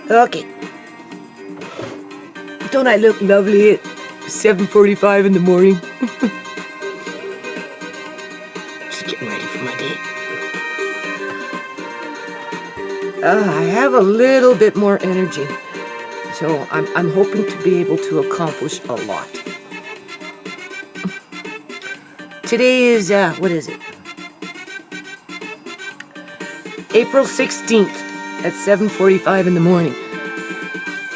Okay. Don't I look lovely at 7:45 in the morning? Just getting ready for my day. I have a little bit more energy, so I'm hoping to be able to accomplish a lot. Today is, what is it? April 16th at 7:45 in the morning.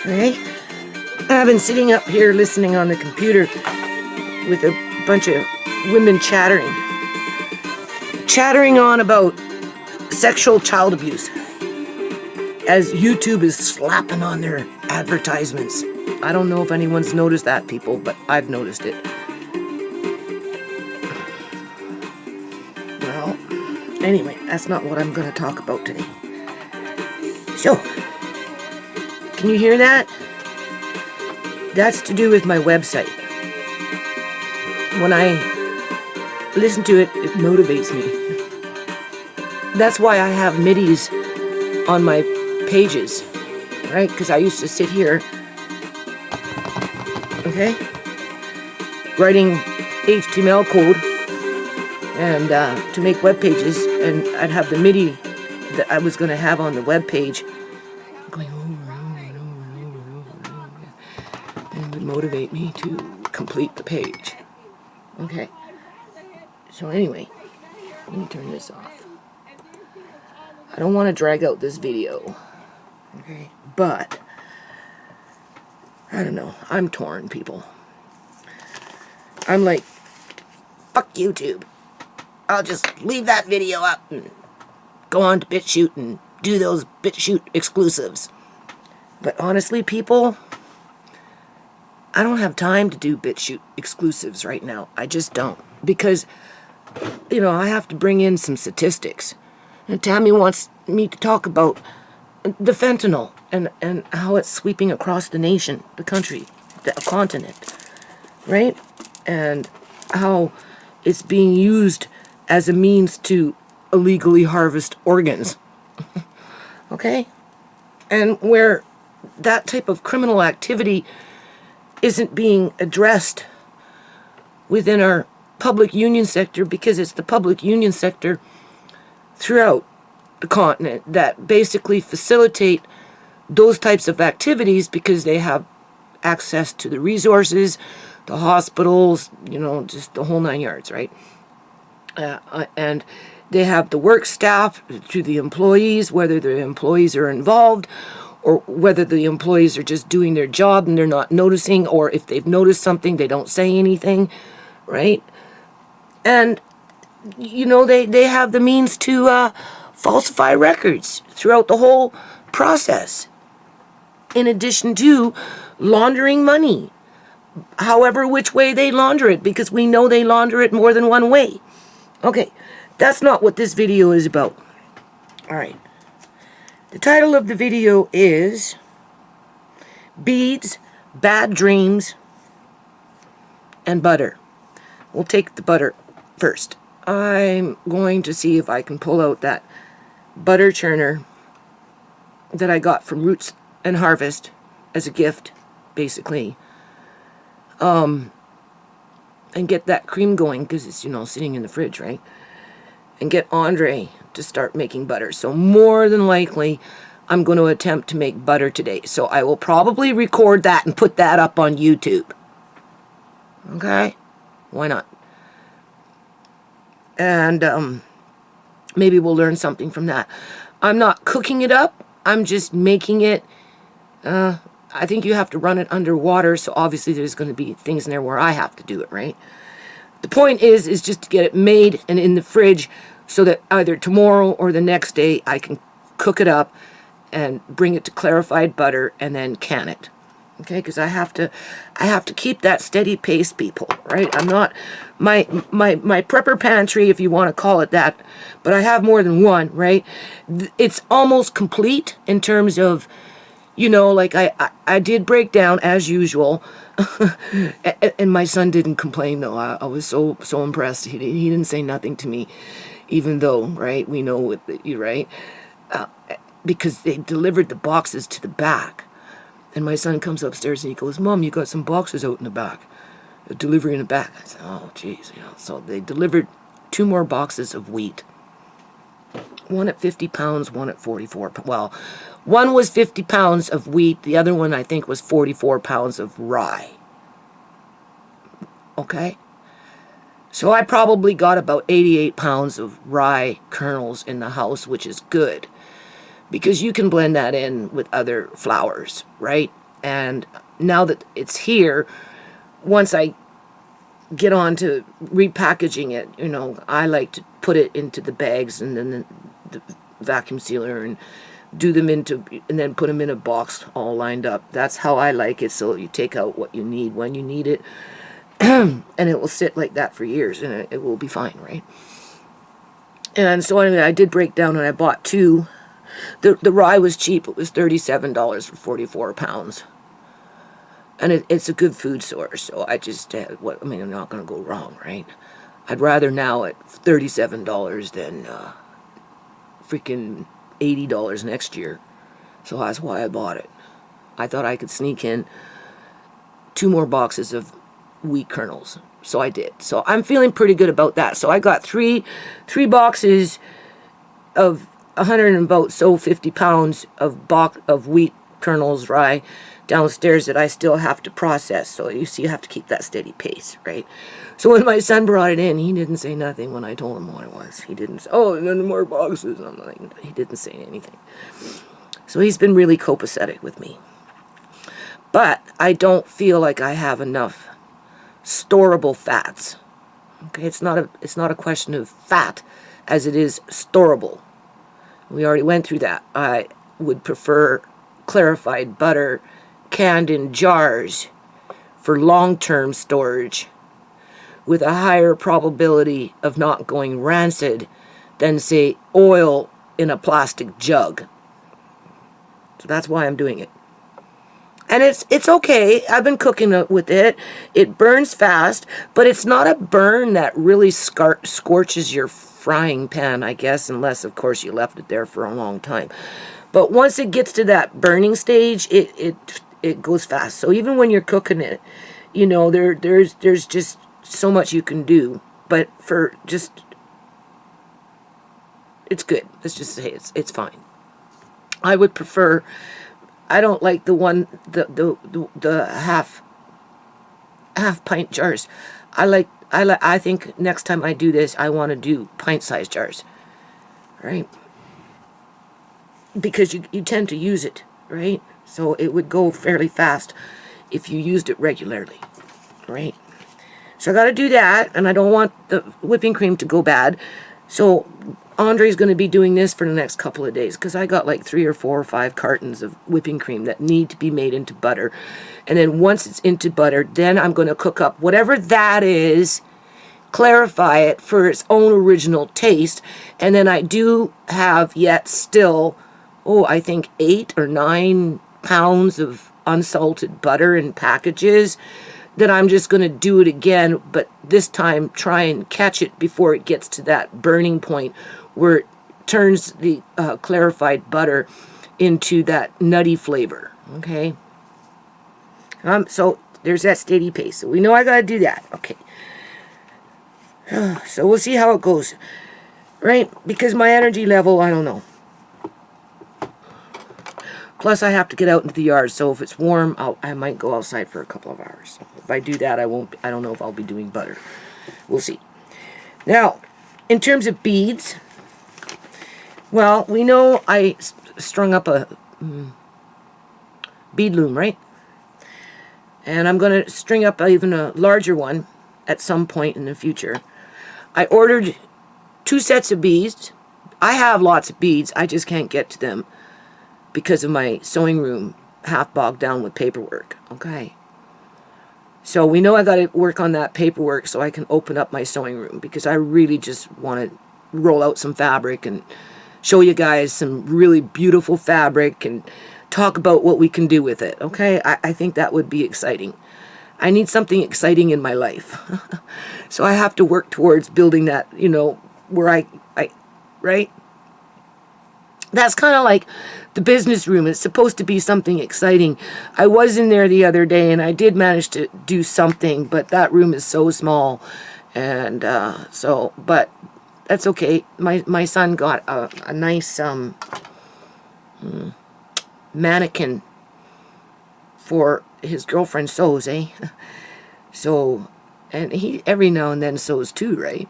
Alright? I've been sitting up here listening on the computer with a bunch of women chattering on about sexual child abuse as YouTube is slapping on their advertisements. I don't know if anyone's noticed that, people, but I've noticed it. Well, anyway, that's not what I'm going to talk about today. So, can you hear that? That's to do with my website. When I listen to it, it motivates me. That's why I have MIDIs on my pages, right? Because I used to sit here, okay, writing HTML code and to make web pages, and I'd have the MIDI that I was going to have on the web page going over and over and over and over and over and over again, and it would motivate me to complete the page. Okay, so anyway, let me turn this off. I don't want to drag out this video, okay, but I don't know, I'm torn, people. I'm like, fuck YouTube. I'll just leave that video up and go on to BitChute and do those BitChute exclusives. But honestly, people, I don't have time to do BitChute exclusives right now. I just don't. Because, you know, I have to bring in some statistics. And Tammy wants me to talk about the fentanyl and how it's sweeping across the nation, the country, the continent, right? And how it's being used as a means to illegally harvest organs. Okay? And where that type of criminal activity isn't being addressed within our public union sector, because it's the public union sector throughout the continent that basically facilitate those types of activities because they have access to the resources, the hospitals, you know, just the whole 9 yards, right? And they have the work staff to the employees, whether the employees are involved or whether the employees are just doing their job and they're not noticing, or if they've noticed something, they don't say anything, right? And, you know, they have the means to falsify records throughout the whole process, in addition to laundering money, however which way they launder it, because we know they launder it more than one way. Okay, that's not what this video is about. All right. The title of the video is Beads, Bad Dreams, and Butter. We'll take the butter first. I'm going to see if I can pull out that butter churner that I got from Roots and Harvest as a gift, basically. And get that cream going, because it's, you know, sitting in the fridge, right? And get Andre to start making butter. So more than likely, I'm going to attempt to make butter today. So I will probably record that and put that up on YouTube. Okay? Why not? And maybe we'll learn something from that. I'm not cooking it up. I'm just making it. I think you have to run it underwater, so obviously there's going to be things in there where I have to do it, right? The point is just to get it made and in the fridge so that either tomorrow or the next day I can cook it up and bring it to clarified butter and then can it. Okay, because I have to keep that steady pace, people, right? I'm not my prepper pantry, if you want to call it that, but I have more than one, right? It's almost complete in terms of, you know, like I did break down as usual, and my son didn't complain though. I was so impressed. He didn't say nothing to me, even though, right? We know what you're right. because they delivered the boxes to the back. And my son comes upstairs and he goes, Mom, you got some boxes out in the back. A delivery in the back. I said, oh, geez. So they delivered 2 more boxes of wheat. One at 50 pounds, one at 44. Well, one was 50 pounds of wheat. The other one, I think, was 44 pounds of rye. Okay? So I probably got about 88 pounds of rye kernels in the house, which is good. Because you can blend that in with other flours, right? And now that it's here, once I get on to repackaging it, I like to put it into the bags and then the vacuum sealer and do them and then put them in a box all lined up. That's how I like it. So you take out what you need when you need it, and it will sit like that for years, and it will be fine, right? And so anyway, I did break down and I bought 2. The rye was cheap. It was $37 for 44 pounds. And it's a good food source, so I just, I'm not going to go wrong, right? I'd rather now at $37 than freaking $80 next year. So that's why I bought it. I thought I could sneak in 2 more boxes of wheat kernels. So I did. So I'm feeling pretty good about that. So I got three boxes of 150 pounds of wheat kernels, rye, downstairs that I still have to process. So you see, you have to keep that steady pace, right? So when my son brought it in, he didn't say nothing when I told him what it was. He didn't say, oh, no more boxes. I'm like, he didn't say anything. So he's been really copacetic with me. But I don't feel like I have enough storable fats. Okay, it's not a question of fat as it is storable. We already went through that. I would prefer clarified butter canned in jars for long-term storage with a higher probability of not going rancid than, say, oil in a plastic jug. So that's why I'm doing it. And it's okay. I've been cooking with it. It burns fast, but it's not a burn that really scorches your frying pan, I guess, unless, of course, you left it there for a long time. But once it gets to that burning stage, it goes fast. So even when you're cooking it, there's just so much you can do. But it's good. Let's just say it's fine. I would prefer. I don't like the half pint jars. I think next time I do this, I want to do pint-sized jars, right? Because you tend to use it, right? So it would go fairly fast if you used it regularly, right? So I got to do that, and I don't want the whipping cream to go bad. So Andre's going to be doing this for the next couple of days because I got like 3 or 4 or 5 cartons of whipping cream that need to be made into butter. And then once it's into butter, then I'm going to cook up whatever that is, clarify it for its own original taste. And then I do have yet still, I think 8 or 9 pounds of unsalted butter in packages that I'm just going to do it again, but this time try and catch it before it gets to that burning point where it turns the clarified butter into that nutty flavor, okay? So there's that steady pace. So we know I got to do that, okay? So we'll see how it goes, right? Because my energy level, I don't know. Plus, I have to get out into the yard, so if it's warm, I might go outside for a couple of hours. So if I do that, I don't know if I'll be doing butter. We'll see. Now, in terms of beads, well, we know I strung up a bead loom, right? And I'm going to string up even a larger one at some point in the future. I ordered 2 sets of beads. I have lots of beads. I just can't get to them because of my sewing room half bogged down with paperwork, okay? So we know I got to work on that paperwork so I can open up my sewing room because I really just want to roll out some fabric and show you guys some really beautiful fabric and talk about what we can do with it, okay? I think that would be exciting. I need something exciting in my life. So I have to work towards building that, where I right? That's kind of like the business room. It's supposed to be something exciting. I was in there the other day and I did manage to do something, but that room is so small. And but that's okay. My son got a nice mannequin for his girlfriend sews, eh? So, and he every now and then sews too, right?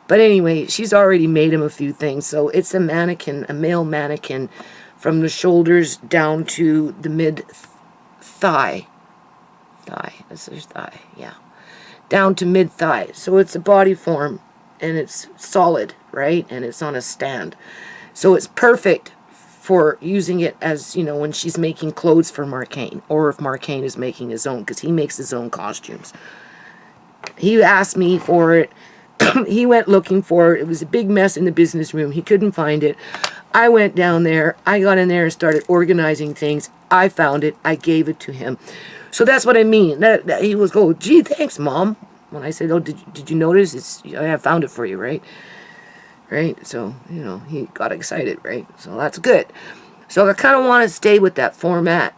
But anyway, she's already made him a few things. So it's a mannequin, a male mannequin, from the shoulders down to the mid thigh. This is thigh, yeah. Down to mid thigh. So it's a body form and it's solid, right? And it's on a stand. So it's perfect for using it as, you know, when she's making clothes for Marcane, or if Marcane is making his own, because he makes his own costumes. He asked me for it. He went looking for it. It was a big mess in the business room. He couldn't find it. I went down there. I got in there and started organizing things. I found it. I gave it to him. So that's what I mean. That he was go, gee, thanks, Mom. When I said, oh, did you notice? I found it for you, right? Right? So, you know, he got excited, right? So that's good. So I kind of want to stay with that format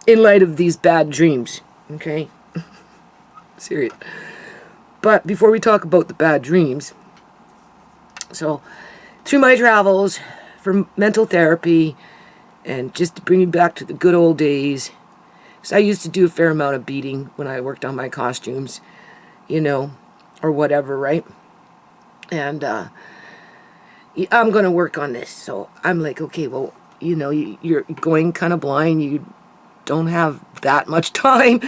in light of these bad dreams, okay? Serious. But before we talk about the bad dreams, so through my travels for mental therapy and just to bring me back to the good old days, because I used to do a fair amount of beating when I worked on my costumes, you know, or whatever, right? And I'm going to work on this. So I'm like, okay, well, you know, you're going kind of blind. You don't have that much time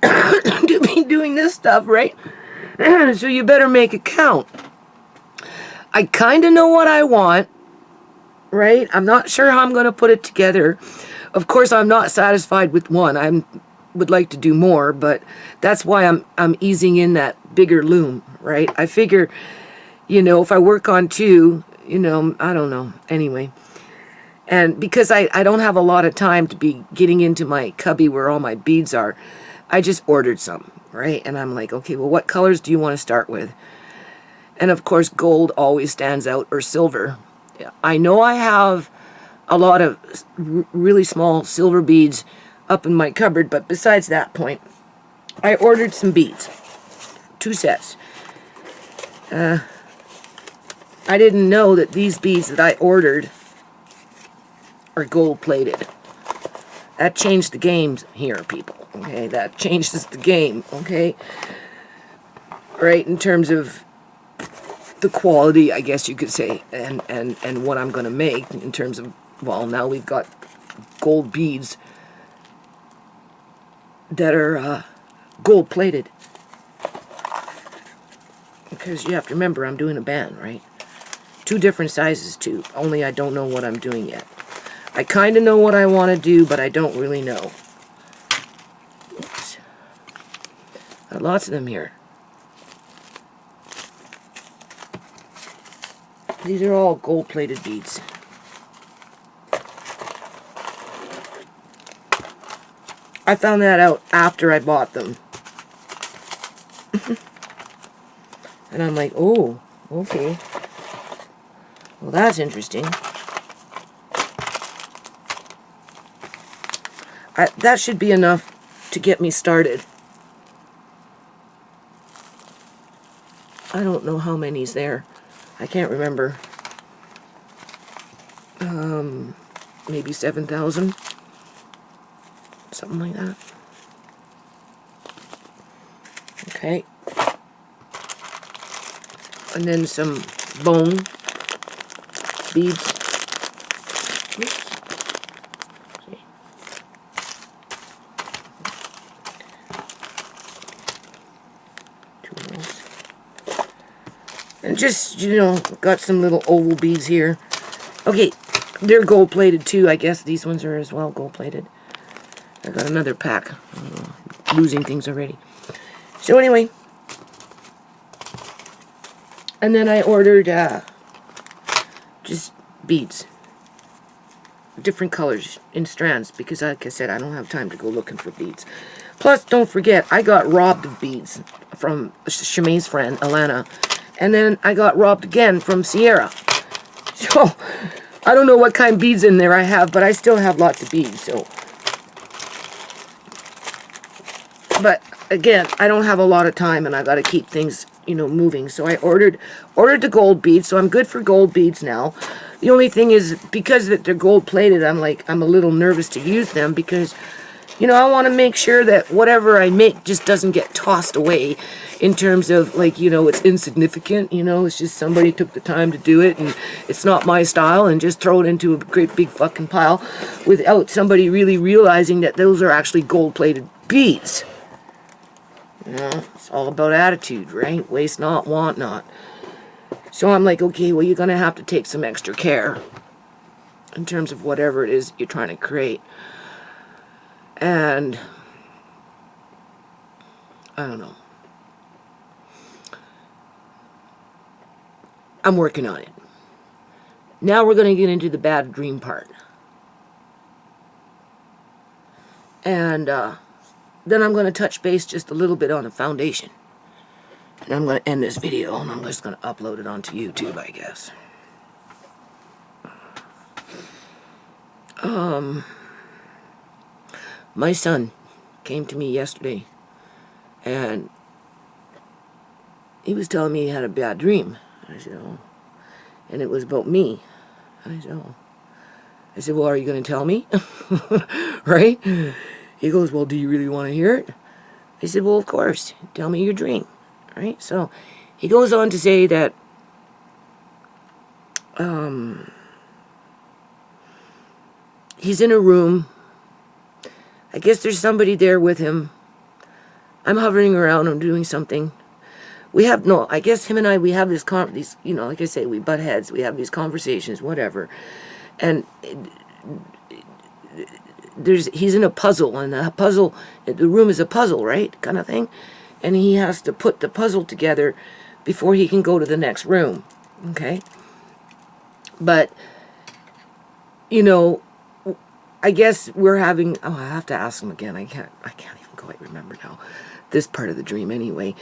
to be doing this stuff, right? So you better make it count. I kind of know what I want, right? I'm not sure how I'm going to put it together. Of course, I'm not satisfied with one. I would like to do more, but that's why I'm easing in that bigger loom, right? I figure, you know, if I work on two, you know, I don't know. Anyway. And because I don't have a lot of time to be getting into my cubby where all my beads are, I just ordered some, right? And I'm like, okay, well, what colors do you want to start with? And of course, gold always stands out, or silver. I know I have a lot of really small silver beads up in my cupboard, but besides that point, I ordered some beads. 2 sets. I didn't know that these beads that I ordered are gold-plated. That changed the game here, people. Okay, that changes the game, okay? Right, in terms of the quality, I guess you could say, and what I'm going to make in terms of, well, now we've got gold beads that are gold-plated. Because you have to remember, I'm doing a band, right? 2 different sizes, too. Only I don't know what I'm doing yet. I kind of know what I want to do, but I don't really know. Oops. Got lots of them here. These are all gold-plated beads. I found that out after I bought them. And I'm like, oh, okay. Well, that's interesting. That should be enough to get me started. I don't know how many's there. I can't remember. Maybe 7,000. Something like that. Okay. And then some bone beads. Oops. See. Two rows. And just, you know, got some little oval beads here. Okay, they're gold-plated too. I guess these ones are as well gold-plated. I got another pack. I'm losing things already. So anyway. And then I ordered just beads. Different colors in strands. Because like I said, I don't have time to go looking for beads. Plus, don't forget, I got robbed of beads from Shemaine's friend, Alana. And then I got robbed again from Sierra. So, I don't know what kind of beads in there I have, but I still have lots of beads, so. But, again, I don't have a lot of time, and I got to keep things, you know, moving. So I ordered the gold beads, so I'm good for gold beads now. The only thing is, because they're gold-plated, I'm a little nervous to use them, because, you know, I want to make sure that whatever I make just doesn't get tossed away in terms of, like, you know, it's insignificant, you know, it's just somebody took the time to do it, and it's not my style, and just throw it into a great big fucking pile without somebody really realizing that those are actually gold-plated beads. You know, it's all about attitude, right? Waste not, want not. So I'm like, okay, well, you're going to have to take some extra care in terms of whatever it is you're trying to create. And I don't know. I'm working on it. Now we're going to get into the bad dream part. And then I'm going to touch base just a little bit on the foundation. And I'm going to end this video, and I'm just going to upload it onto YouTube, I guess. My son came to me yesterday, and he was telling me he had a bad dream. I said, oh. And it was about me. I said, oh. I said, well, are you going to tell me? Right? He goes, well, do you really want to hear it? I said, well, of course. Tell me your dream. Right? So he goes on to say that he's in a room. I guess there's somebody there with him. I'm hovering around. I'm doing something. I guess him and I, we have these, you know, like I say, we butt heads. We have these conversations, whatever. And he's in a puzzle, and the room is a puzzle, right? Kind of thing. And he has to put the puzzle together before he can go to the next room. Okay? But, you know, I guess we're having, I have to ask him again. I can't even quite remember now. This part of the dream anyway.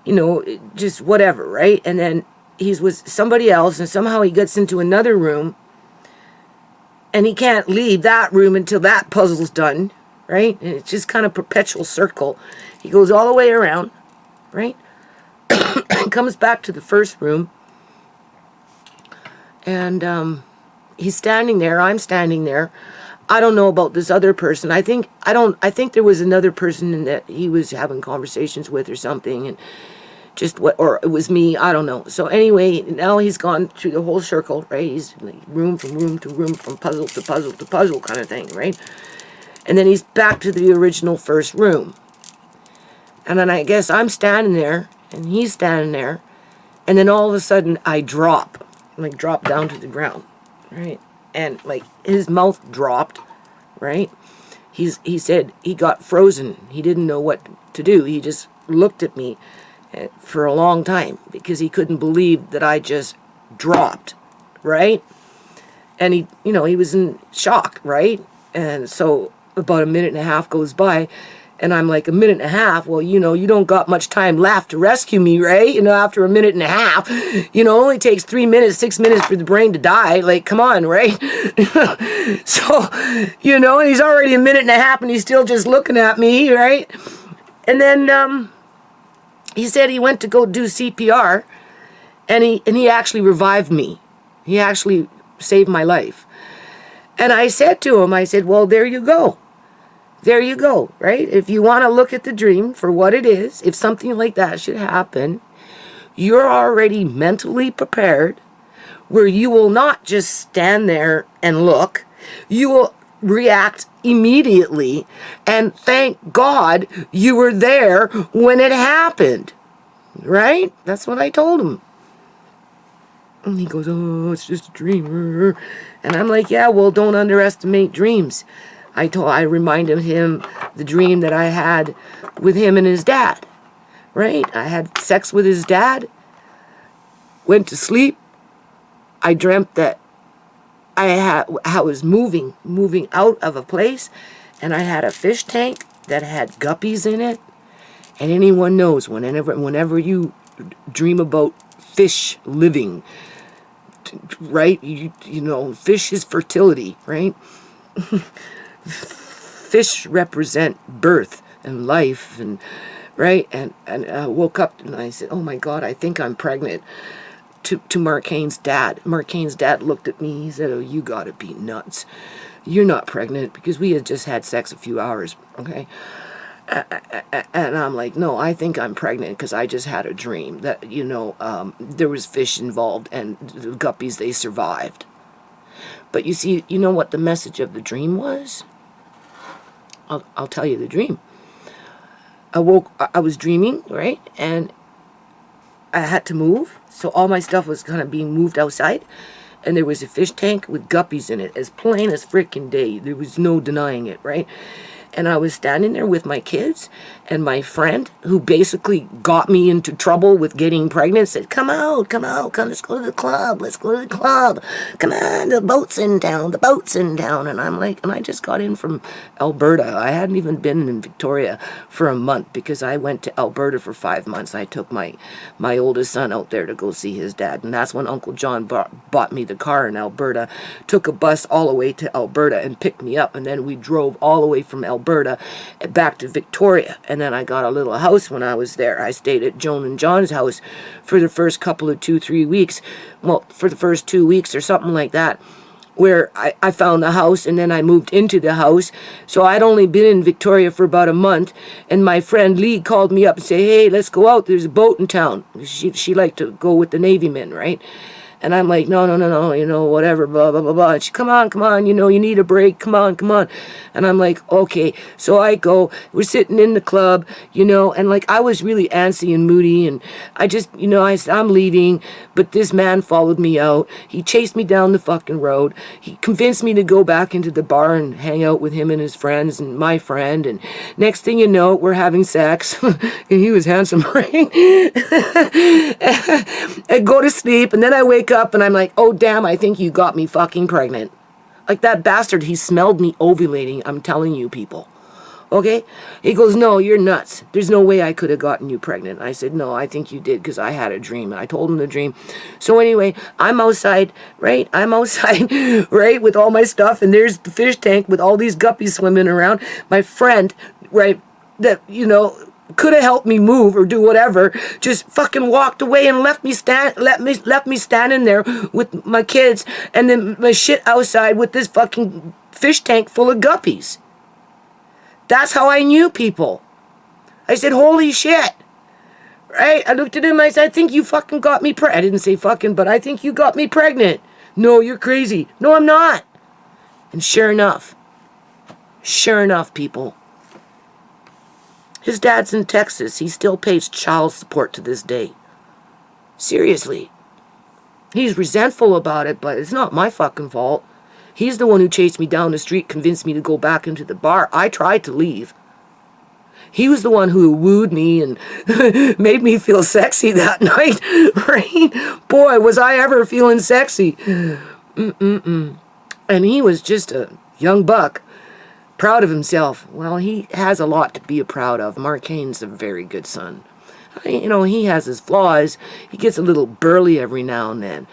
You know, just whatever, right? And then he's with somebody else, and somehow he gets into another room, and he can't leave that room until that puzzle's done, right? And it's just kind of perpetual circle. He goes all the way around, right? Comes back to the first room, and he's standing there. I'm standing there. I don't know about this other person. I think there was another person that he was having conversations with or something, and or it was me, I don't know. So anyway, now he's gone through the whole circle, right? He's like room from room to room, from puzzle to puzzle to puzzle kind of thing, right? And then he's back to the original first room. And then I guess I'm standing there, and he's standing there, and then all of a sudden I drop down to the ground, right? And like his mouth dropped, right? He said he got frozen. He didn't know what to do. He just looked at me for a long time because he couldn't believe that I just dropped, right? And he was in shock, right? And so about a minute and a half goes by, and I'm like, a minute and a half? Well, you know, you don't got much time left to rescue me, right? You know, after a minute and a half, you know, it only takes 3 minutes, 6 minutes for the brain to die. Like, come on, right? So, you know, and he's already a minute and a half, and he's still just looking at me, right? And then he said he went to go do CPR, and he actually revived me. He actually saved my life. And I said to him, I said, well, there you go. There you go, right? If you want to look at the dream for what it is, if something like that should happen, you're already mentally prepared, where you will not just stand there and look. You will react immediately and thank God you were there when it happened, right? That's what I told him. And he goes, oh, it's just a dream. And I'm like, yeah, well, don't underestimate dreams. I reminded him the dream that I had with him and his dad, right? I had sex with his dad, went to sleep. I dreamt that I was moving out of a place, and I had a fish tank that had guppies in it. And anyone knows, whenever you dream about fish living, right? You know, fish is fertility, right? Fish represent birth and life, and right. And I woke up and I said, "Oh my God, I think I'm pregnant." To Mark Haynes' dad. Mark Haynes' dad looked at me. He said, "Oh, you gotta be nuts. You're not pregnant," because we had just had sex a few hours. Okay. And I'm like, "No, I think I'm pregnant because I just had a dream that, you know, there was fish involved and the guppies, they survived." But you see, you know what the message of the dream was? I'll tell you the dream. I was dreaming, right? And I had to move. So all my stuff was kind of being moved outside. And there was a fish tank with guppies in it, as plain as freaking day. There was no denying it, right? And I was standing there with my kids, and my friend, who basically got me into trouble with getting pregnant, said, come, let's go to the club, come on, the boat's in town, and I'm like, and I just got in from Alberta. I hadn't even been in Victoria for a month, because I went to Alberta for 5 months. I took my oldest son out there to go see his dad, and that's when Uncle John bought me the car in Alberta, took a bus all the way to Alberta and picked me up, and then we drove all the way from Alberta back to Victoria. And then I got a little house when I was there. I stayed at Joan and John's house for the first couple of 2-3 weeks. Well, for the first 2 weeks or something like that, where I found the house, and then I moved into the house. So I'd only been in Victoria for about a month, and my friend Lee called me up and said, hey, let's go out. There's a boat in town. She liked to go with the Navy men, right? And I'm like, no, you know, whatever, blah, blah, blah, blah. And she, come on, you know, you need a break, come on. And I'm like, okay. So I go, we're sitting in the club, you know, and like I was really antsy and moody, and I just, you know, I said, I'm leaving, but this man followed me out. He chased me down the fucking road. He convinced me to go back into the bar and hang out with him and his friends and my friend, and next thing you know, we're having sex. And he was handsome, right? I go to sleep, and then I wake up and I'm like, oh damn, I think you got me fucking pregnant. Like that bastard, he smelled me ovulating, I'm telling you people. Okay? He goes, no, you're nuts. There's no way I could have gotten you pregnant. I said, no, I think you did, because I had a dream. And I told him the dream. So anyway, I'm outside, right? Right, with all my stuff, and there's the fish tank with all these guppies swimming around. My friend, right, that, you know, could have helped me move or do whatever, just fucking walked away and left me standing there with my kids and then my shit outside with this fucking fish tank full of guppies. That's how I knew people. I said, holy shit. Right? I looked at him, I said, I think you fucking got me pregnant. I didn't say fucking, but I think you got me pregnant. No, you're crazy. No, I'm not. And sure enough, people, his dad's in Texas. He still pays child support to this day. Seriously. He's resentful about it, but it's not my fucking fault. He's the one who chased me down the street, convinced me to go back into the bar. I tried to leave. He was the one who wooed me and made me feel sexy that night, right? Boy, was I ever feeling sexy. And he was just a young buck, proud of himself. Well, he has a lot to be proud of. Mark Haynes' a very good son. You know, he has his flaws. He gets a little burly every now and then.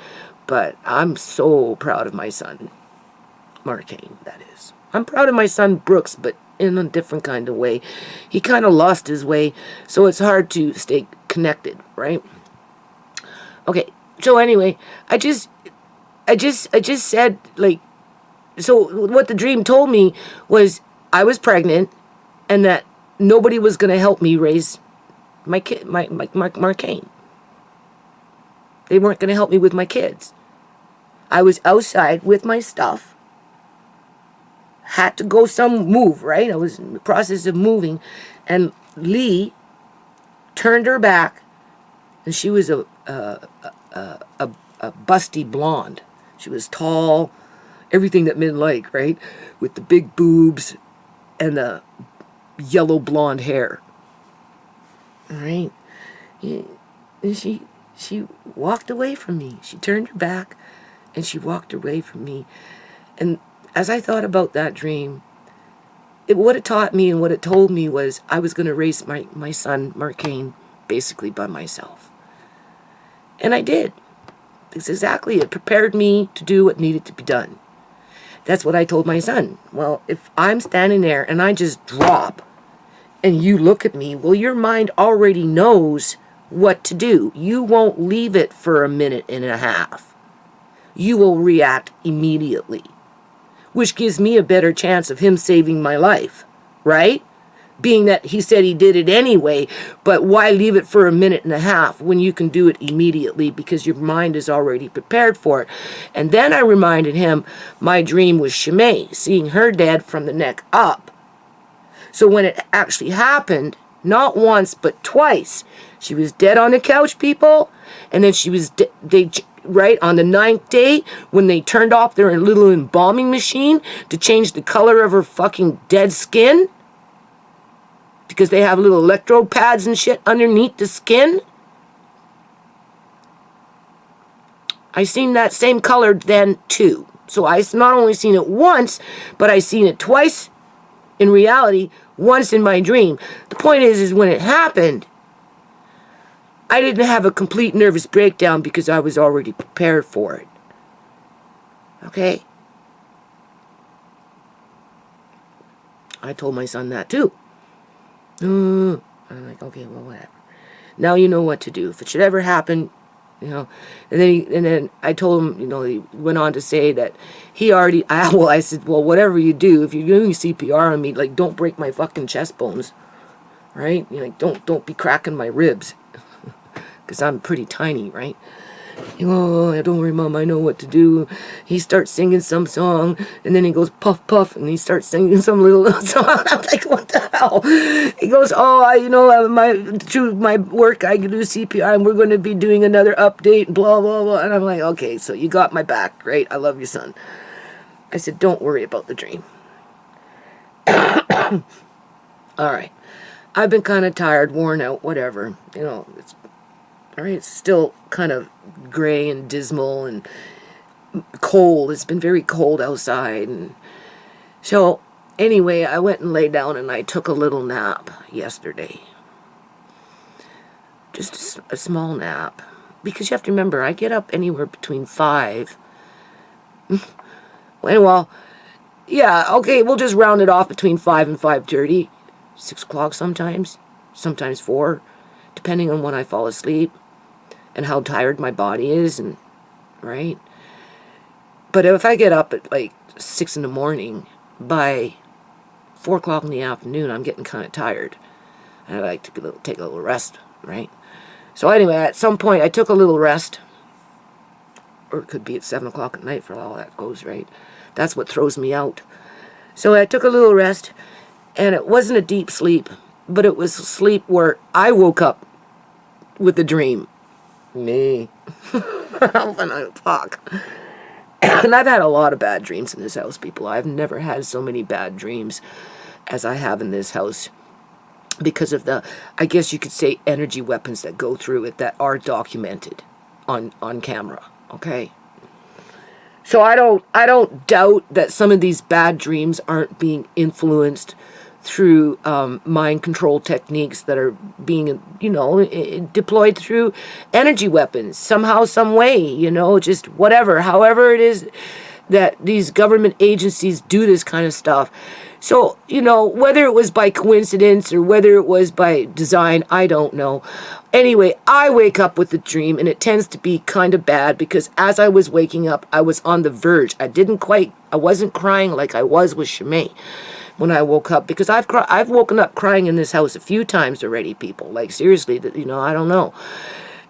But I'm so proud of my son. Mark Haynes, that is. I'm proud of my son Brooks, but in a different kind of way. He kind of lost his way, so it's hard to stay connected, right? Okay, so anyway, I just said, like, so what the dream told me was I was pregnant, and that nobody was going to help me raise my kid, Mark Haynes. They weren't going to help me with my kids. I was outside with my stuff. Had to go move, right? I was in the process of moving, and Lee turned her back, and she was a busty blonde. She was tall, everything that men like, right? With the big boobs and the yellow blonde hair. All right? And she walked away from me. She turned her back, and she walked away from me. And as I thought about that dream, what it taught me and what it told me was I was going to raise my son, Mark Haynes, basically by myself. And I did. It's exactly, it prepared me to do what needed to be done. That's what I told my son. Well, if I'm standing there and I just drop and you look at me, well, your mind already knows what to do. You won't leave it for a minute and a half. You will react immediately, which gives me a better chance of him saving my life, right? Being that he said he did it anyway, but why leave it for a minute and a half when you can do it immediately because your mind is already prepared for it? And then I reminded him my dream was Shimei, seeing her dead from the neck up. So when it actually happened, not once but twice, she was dead on the couch, people, and then she was right on the 9th day when they turned off their little embalming machine to change the color of her fucking dead skin. Because they have little electrode pads and shit underneath the skin. I seen that same color then too. So I not only seen it once, but I seen it twice in reality, once in my dream. The point is when it happened, I didn't have a complete nervous breakdown because I was already prepared for it. Okay? I told my son that too. I'm like, okay, well, whatever. Now you know what to do. If it should ever happen, you know. And then I told him, you know, he went on to say that he already. I said, well, whatever you do, if you're doing CPR on me, like, don't break my fucking chest bones, right? You know, like, don't be cracking my ribs, because I'm pretty tiny, right? Oh, don't worry, Mom, I know what to do. He starts singing some song, and then he goes puff, puff, and he starts singing some little song. I'm like, what the hell? He goes, through my work, I can do CPR, and we're going to be doing another update, blah, blah, blah. And I'm like, okay, so you got my back, great, I love you, son. I said, don't worry about the dream. All right. I've been kind of tired, worn out, whatever. You know, it's still kind of gray and dismal and cold. It's been very cold outside. And so anyway, I went and lay down and I took a little nap yesterday. Just a small nap. Because you have to remember, I get up anywhere between 5. Well, yeah, okay, we'll just round it off between 5 and 5:30. 6 o'clock sometimes 4, depending on when I fall asleep and how tired my body is, and right? But if I get up at like 6 in the morning, by 4 o'clock in the afternoon, I'm getting kind of tired. And I like to take a little rest, right? So anyway, at some point, I took a little rest. Or it could be at 7 o'clock at night for all that goes, right? That's what throws me out. So I took a little rest, and it wasn't a deep sleep, but it was sleep where I woke up with a dream. Me. Fuck. And I've had a lot of bad dreams in this house, people. I've never had so many bad dreams as I have in this house because of the, I guess you could say, energy weapons that go through it that are documented on camera, okay? So I don't doubt that some of these bad dreams aren't being influenced through mind control techniques that are being, you know, deployed through energy weapons somehow, some way, you know, just whatever, however it is that these government agencies do this kind of stuff. So, you know, whether it was by coincidence or whether it was by design, I don't know. Anyway, I wake up with a dream, and it tends to be kind of bad because as I was waking up, I was on the verge. I wasn't crying like I was with Shimei when I woke up, because I've woken up crying in this house a few times already, people. Like, seriously, you know, I don't know.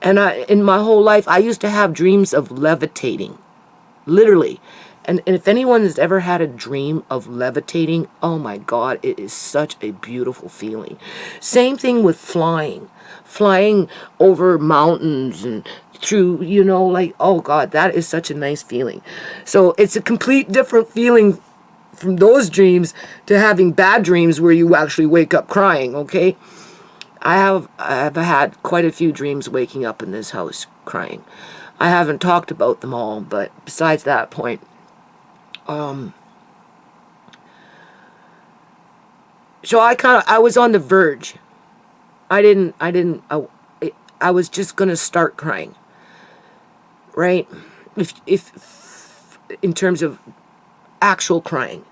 And in my whole life, I used to have dreams of levitating, literally. And if anyone has ever had a dream of levitating, oh my God, it is such a beautiful feeling. Same thing with flying over mountains and through, you know, like, oh God, that is such a nice feeling. So it's a complete different feeling from those dreams to having bad dreams where you actually wake up crying, okay? I've had quite a few dreams waking up in this house crying. I haven't talked about them all, but besides that point, so I was on the verge. I was just gonna start crying. right? If in terms of actual crying,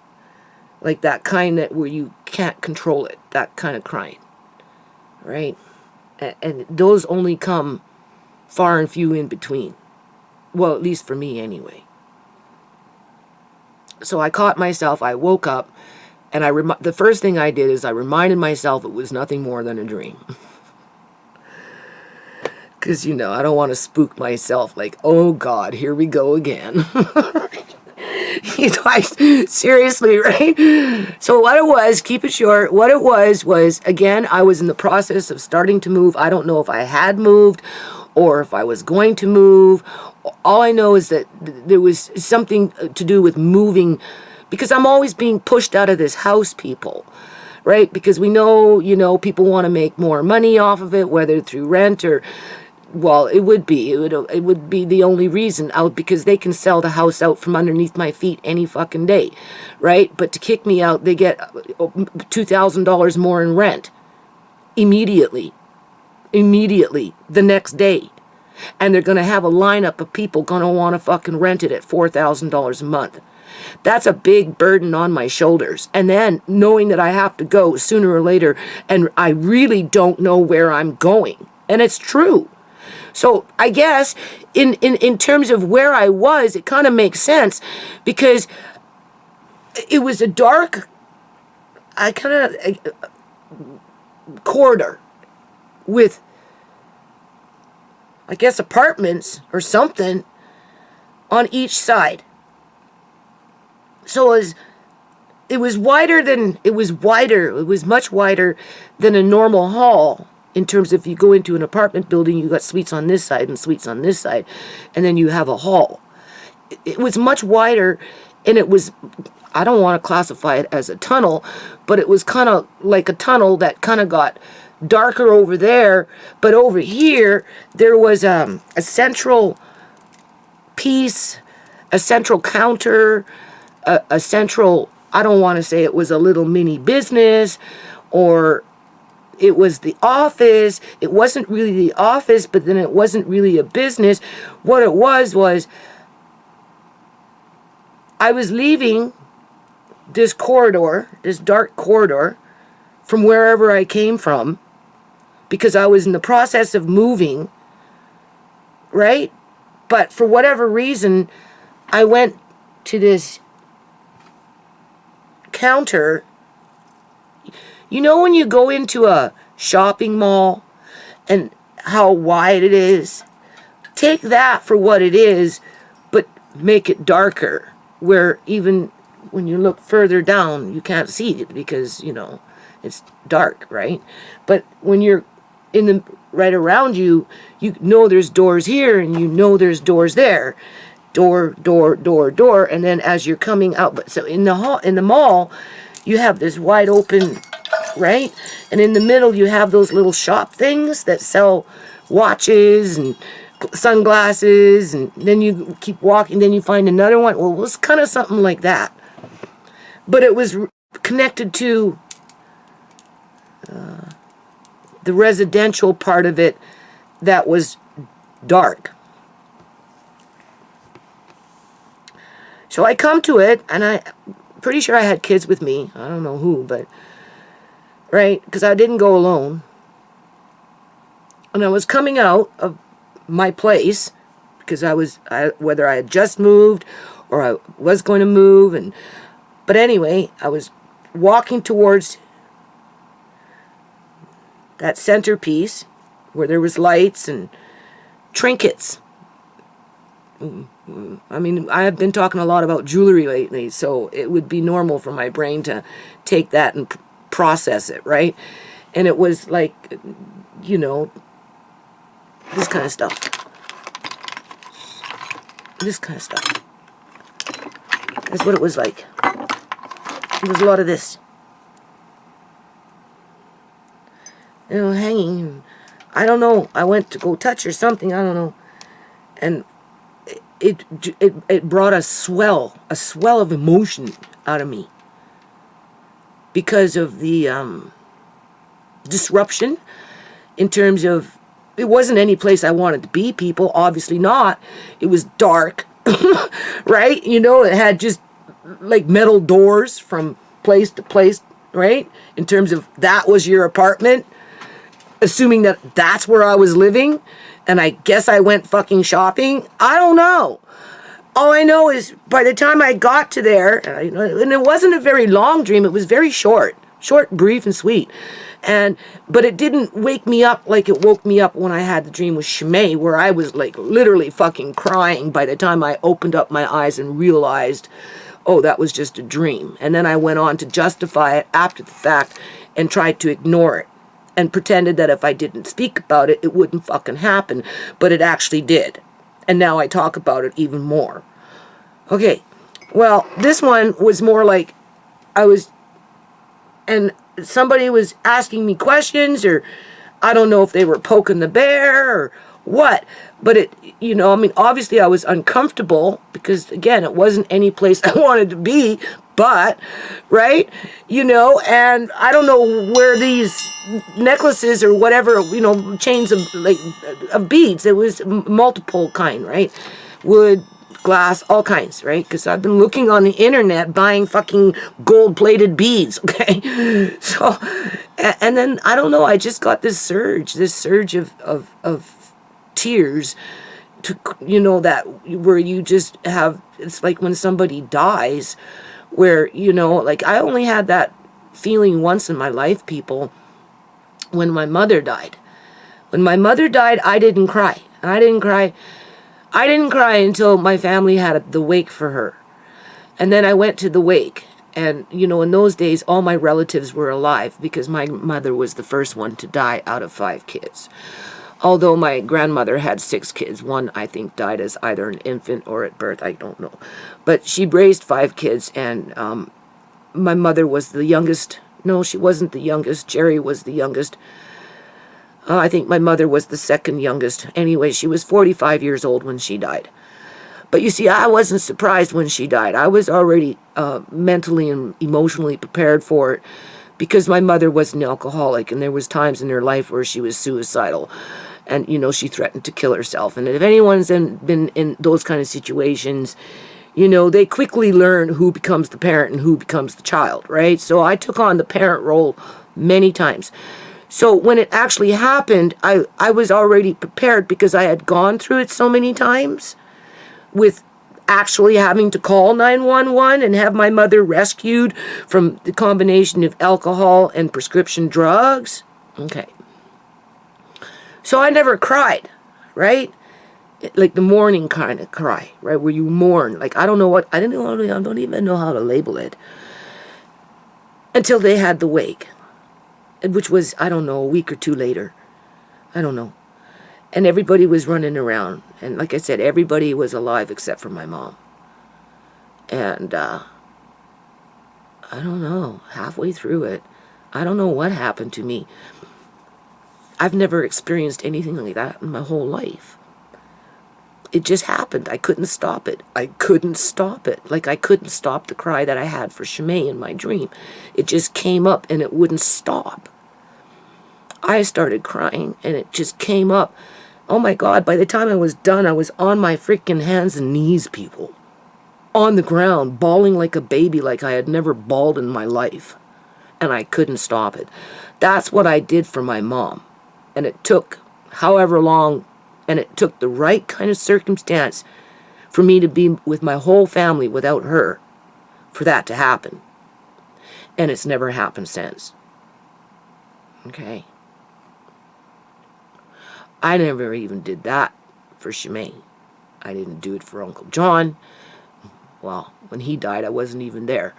like that kind that where you can't control it, that kind of crying, right? And those only come far and few in between. Well, at least for me anyway. So I caught myself, I woke up, and the first thing I did is I reminded myself it was nothing more than a dream. Because, you know, I don't want to spook myself like, oh God, here we go again. You know, seriously, right? So what it was, keep it short, what it was, again, I was in the process of starting to move. I don't know if I had moved or if I was going to move. All I know is that there was something to do with moving, because I'm always being pushed out of this house, people, right? Because we know, you know, people want to make more money off of it, whether through rent or, well, it would be the only reason out, because they can sell the house out from underneath my feet any fucking day, right? But to kick me out, they get $2,000 more in rent immediately, the next day. And they're going to have a lineup of people going to want to fucking rent it at $4,000 a month. That's a big burden on my shoulders. And then knowing that I have to go sooner or later, and I really don't know where I'm going. And it's true. So I guess in terms of where I was, it kind of makes sense, because it was a dark, corridor with, I guess, apartments or something on each side. So it was much wider than a normal hall. In terms of, if you go into an apartment building, you got suites on this side and suites on this side, and then you have a hall. It was much wider, and it was, I don't want to classify it as a tunnel, but it was kind of like a tunnel that kind of got darker over there, but over here, there was a central piece, a central counter, a central, I don't want to say it was a little mini business, or it was the office. It wasn't really the office, but then it wasn't really a business. What it was I was leaving this corridor, this dark corridor, from wherever I came from, because I was in the process of moving, right? But for whatever reason, I went to this counter. You know when you go into a shopping mall and how wide it is? Take that for what it is, but make it darker, where even when you look further down, you can't see it because, you know, it's dark, right? But when you're in the right around you, you know there's doors here and you know there's doors there. Door, and then as you're coming out, but so in the mall, you have this wide open, right? And in the middle, you have those little shop things that sell watches and sunglasses, and then you keep walking, then you find another one. Well, it was kind of something like that. But it was connected to the residential part of it that was dark. So I come to it, and I'm pretty sure I had kids with me. I don't know who, but, right? Because I didn't go alone. And I was coming out of my place, because whether I had just moved or I was going to move, but anyway, I was walking towards that centerpiece where there was lights and trinkets. I mean, I have been talking a lot about jewelry lately, so it would be normal for my brain to take that and process it, right? And it was like, you know, this kind of stuff. This kind of stuff. That's what it was like. There was a lot of this. You know, hanging. I don't know. I went to go touch or something. I don't know. And it brought a swell of emotion out of me, because of the disruption in terms of it wasn't any place I wanted to be, people. Obviously not. It was dark, right? You know, it had just like metal doors from place to place, right? In terms of that was your apartment, assuming that that's where I was living. And I guess I went fucking shopping. I don't know. All I know is by the time I got to there, and it wasn't a very long dream, it was very short, brief, and sweet. But it didn't wake me up like it woke me up when I had the dream with Shimei, where I was like literally fucking crying by the time I opened up my eyes and realized, oh, that was just a dream. And then I went on to justify it after the fact and tried to ignore it and pretended that if I didn't speak about it, it wouldn't fucking happen. But it actually did. And now I talk about it even more. Okay, well, this one was more like and somebody was asking me questions, or I don't know if they were poking the bear or what. But it, I mean, obviously I was uncomfortable because, again, it wasn't any place I wanted to be, but, right? And I don't know where these necklaces or whatever, chains of beads, it was multiple kind, right? Wood, glass, all kinds, right? Because I've been looking on the internet buying fucking gold-plated beads, okay? So, and then, I don't know, I just got this surge of tears, to, that where you just have, it's like when somebody dies, where, like I only had that feeling once in my life, people, when my mother died. When my mother died, I didn't cry. I didn't cry until my family had the wake for her. And then I went to the wake. And, in those days, all my relatives were alive because my mother was the first one to die out of 5 kids. Although my grandmother had 6 kids. One, I think, died as either an infant or at birth. I don't know. But she raised 5 kids, and my mother was the youngest. No, she wasn't the youngest. Jerry was the youngest. I think my mother was the second youngest. Anyway, she was 45 years old when she died. But you see, I wasn't surprised when she died. I was already mentally and emotionally prepared for it because my mother was an alcoholic, and there was times in her life where she was suicidal. And, she threatened to kill herself. And if anyone's been in those kind of situations, they quickly learn who becomes the parent and who becomes the child, right? So I took on the parent role many times. So when it actually happened, I was already prepared because I had gone through it so many times with actually having to call 911 and have my mother rescued from the combination of alcohol and prescription drugs. Okay. So I never cried, right? Like the mourning kind of cry, right? Where you mourn. Like, I don't even know how to label it. Until they had the wake. Which was, I don't know, a week or 2 later. I don't know. And everybody was running around. And like I said, everybody was alive except for my mom. And, I don't know, halfway through it, I don't know what happened to me. I've never experienced anything like that in my whole life. It just happened. I couldn't stop it. Like I couldn't stop the cry that I had for Shimei in my dream. It just came up and it wouldn't stop. I started crying and it just came up. Oh my God, by the time I was done, I was on my freaking hands and knees, people. On the ground, bawling like a baby, like I had never bawled in my life. And I couldn't stop it. That's what I did for my mom. And it took however long, and it took the right kind of circumstance for me to be with my whole family without her, for that to happen. And it's never happened since. Okay? I never even did that for Shimei. I didn't do it for Uncle John. Well, when he died, I wasn't even there.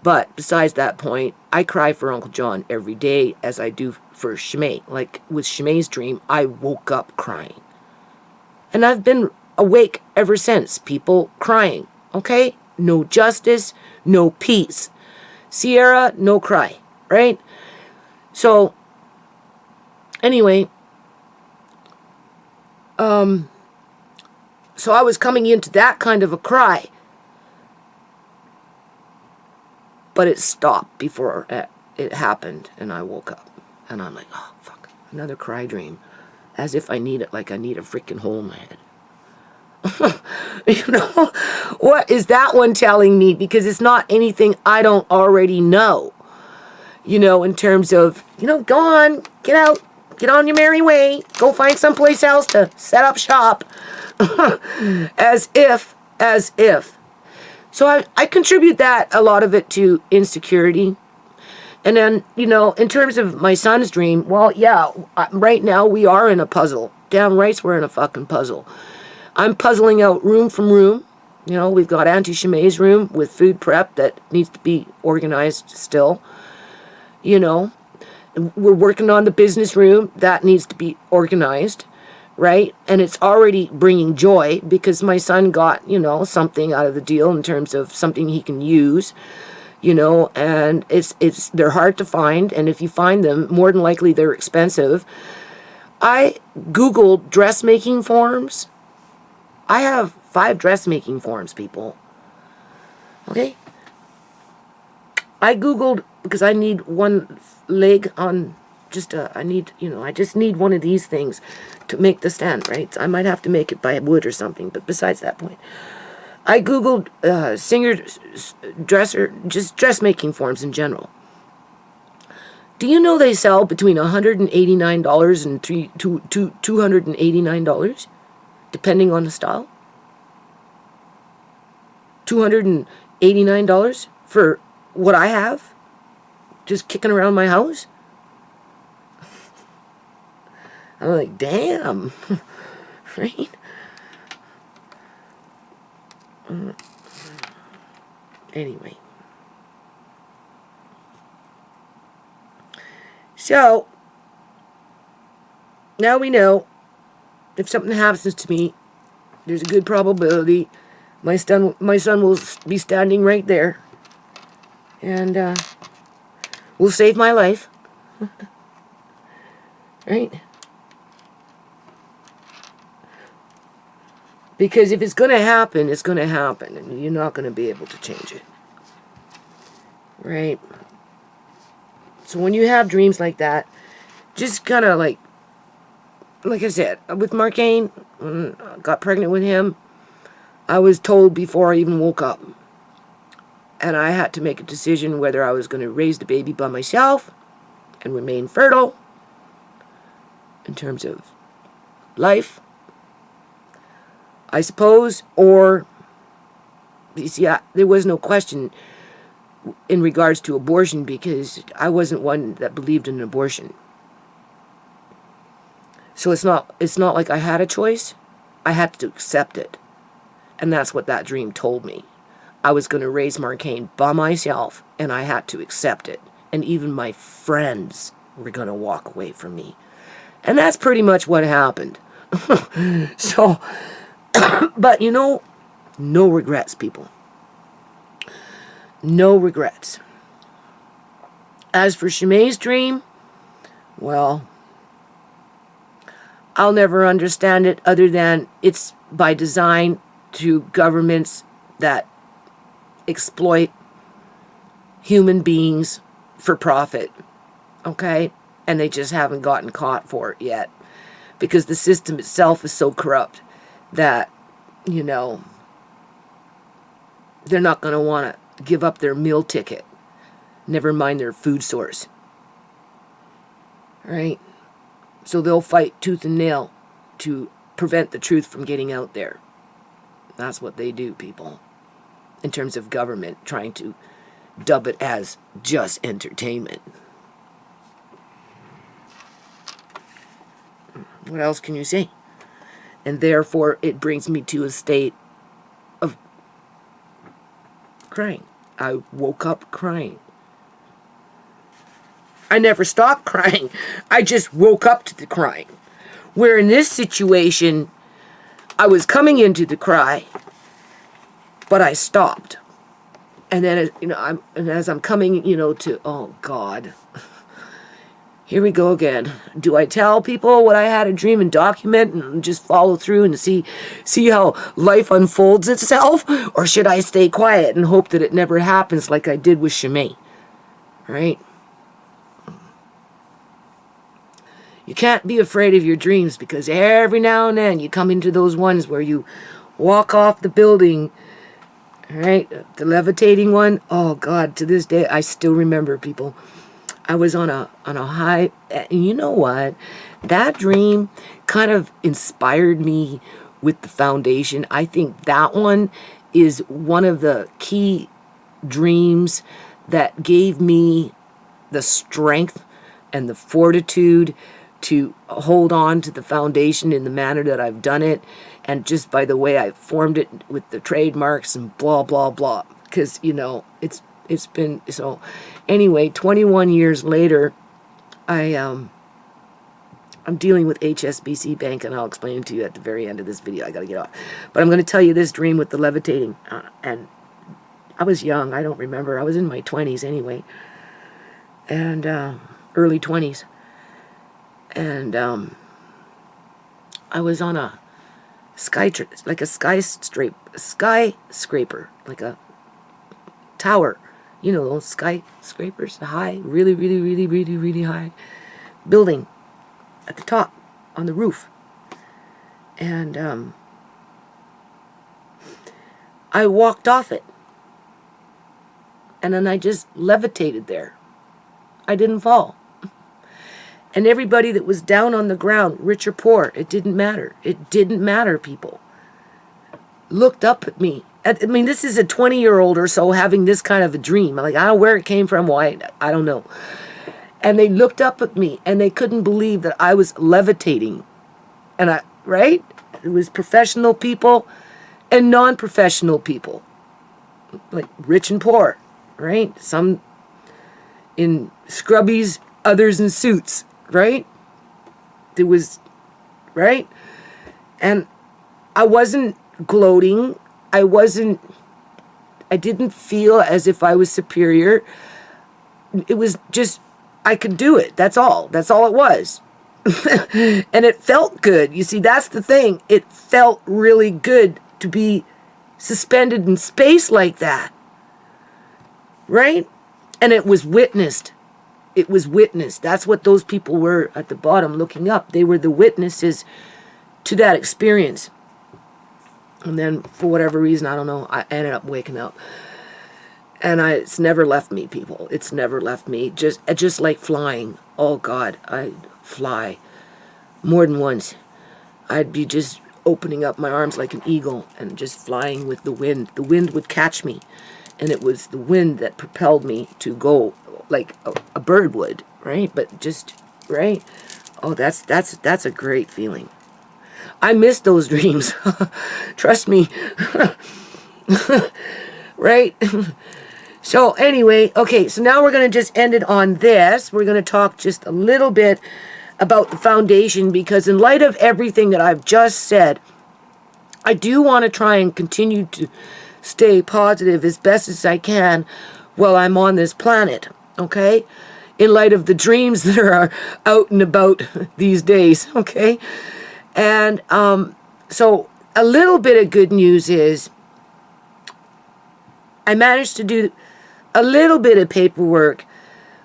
But besides that point, I cry for Uncle John every day as I do for Shimei. Like with Shimei's dream, I woke up crying. And I've been awake ever since, people, crying. Okay? No justice, no peace. Sierra, no cry. Right? So, anyway, so I was coming into that kind of a cry. But it stopped before it happened, and I woke up. And I'm like, oh, fuck, another cry dream. As if I need it, like I need a freaking hole in my head. You know, what is that one telling me? Because it's not anything I don't already know. You know, in terms of, you know, go on, get out, get on your merry way, go find someplace else to set up shop. As if. So I contribute that, a lot of it, to insecurity. And then, you know, in terms of my son's dream, well, yeah, right now we are in a puzzle. Damn right we're in a fucking puzzle. I'm puzzling out room from room. You know, we've got Auntie Shamay's room with food prep that needs to be organized still. You know, we're working on the business room that needs to be organized, right? And it's already bringing joy because my son got, you know, something out of the deal in terms of something he can use, you know, and they're hard to find. And if you find them, more than likely they're expensive. I Googled dressmaking forms. I have 5 dressmaking forms, people. Okay? I Googled, because I need one leg on I just need one of these things to make the stand, right? I might have to make it by wood or something, but besides that point. I Googled just dressmaking forms in general. Do you know they sell between $189 and $289, depending on the style? $289 for what I have, just kicking around my house? I'm like, damn, right? Anyway. So, now we know if something happens to me, there's a good probability my son will be standing right there and will save my life. Right? Because if it's going to happen, it's going to happen, and you're not going to be able to change it. Right? So when you have dreams like that, just kind of like I said, with Marcane, when I got pregnant with him, I was told before I even woke up. And I had to make a decision whether I was going to raise the baby by myself and remain fertile in terms of life, I suppose, or, you see, there was no question in regards to abortion because I wasn't one that believed in abortion. So it's not like I had a choice. I had to accept it. And that's what that dream told me. I was going to raise Marcane by myself, and I had to accept it. And even my friends were going to walk away from me. And that's pretty much what happened. So, but you know, no regrets, people. No regrets. As for Shamay's dream, well, I'll never understand it other than it's by design to governments that exploit human beings for profit, okay? And they just haven't gotten caught for it yet because the system itself is so corrupt that, you know, they're not going to want to give up their meal ticket, never mind their food source, right? So they'll fight tooth and nail to prevent the truth from getting out there. That's what they do, people, in terms of government trying to dub it as just entertainment. What else can you say? And therefore, it brings me to a state of crying. I woke up crying. I never stopped crying. I just woke up to the crying. Where in this situation, I was coming into the cry, but I stopped. And then, you know, as I'm coming, you know, to, oh God, here we go again. Do I tell people what I had a dream and document and just follow through and see how life unfolds itself? Or should I stay quiet and hope that it never happens like I did with Shamay? Right? You can't be afraid of your dreams, because every now and then you come into those ones where you walk off the building, right? The levitating one. Oh God, to this day, I still remember, people. I was on a high, and you know what? That dream kind of inspired me with the foundation. I think that one is one of the key dreams that gave me the strength and the fortitude to hold on to the foundation in the manner that I've done it, and just by the way I formed it with the trademarks and blah blah blah, because you know it's been so. Anyway, 21 years later, I'm dealing with HSBC Bank, and I'll explain it to you at the very end of this video. I gotta get off, but I'm going to tell you this dream with the levitating, and I was young. I don't remember. I was in my 20s anyway, and early 20s, and I was on a skyscraper, like a tower. You know those skyscrapers, the high, really, really, really, really, really high building at the top on the roof. And I walked off it. And then I just levitated there. I didn't fall. And everybody that was down on the ground, rich or poor, it didn't matter. It didn't matter, people. Looked up at me. I mean, this is a 20-year-old or so having this kind of a dream. Like, I don't know where it came from, why, I don't know. And they looked up at me, and they couldn't believe that I was levitating. And right? It was professional people and non-professional people. Like, rich and poor, right? Some in scrubbies, others in suits, right? There was, right? And I wasn't gloating. I didn't feel as if I was superior. It was just, I could do it. That's all. That's all it was. And it felt good. You see, that's the thing. It felt really good to be suspended in space like that. Right? And it was witnessed. It was witnessed. That's what those people were at the bottom looking up. They were the witnesses to that experience. And then, for whatever reason, I don't know, I ended up waking up. And it's never left me, people. It's never left me. Just like flying. Oh, God, I'd fly more than once. I'd be just opening up my arms like an eagle and just flying with the wind. The wind would catch me. And it was the wind that propelled me to go like a bird would, right? But just, right? Oh, that's a great feeling. I miss those dreams. Trust me. Right? So anyway, okay, so now we're going to just end it on this. We're going to talk just a little bit about the foundation, because in light of everything that I've just said, I do want to try and continue to stay positive as best as I can while I'm on this planet, okay? In light of the dreams that are out and about these days, okay? And so a little bit of good news is I managed to do a little bit of paperwork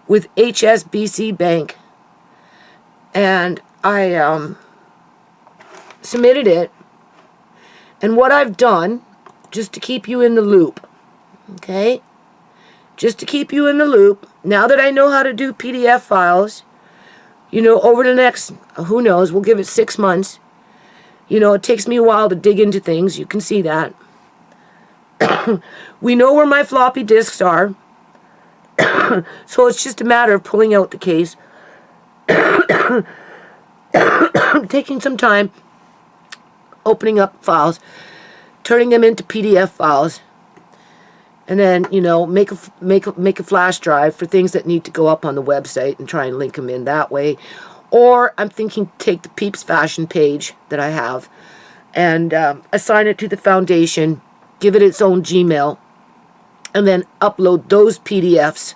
with HSBC Bank, and I submitted it. And what I've done, just to keep you in the loop, okay? Just to keep you in the loop, now that I know how to do PDF files, you know, over the next, who knows, we'll give it 6 months. You know, it takes me a while to dig into things. You can see that. We know where my floppy disks are. So it's just a matter of pulling out the case. Taking some time. Opening up files. Turning them into PDF files. And then, you know, make a flash drive for things that need to go up on the website and try and link them in that way. Or I'm thinking take the Peeps Fashion page that I have and assign it to the foundation, give it its own Gmail, and then upload those PDFs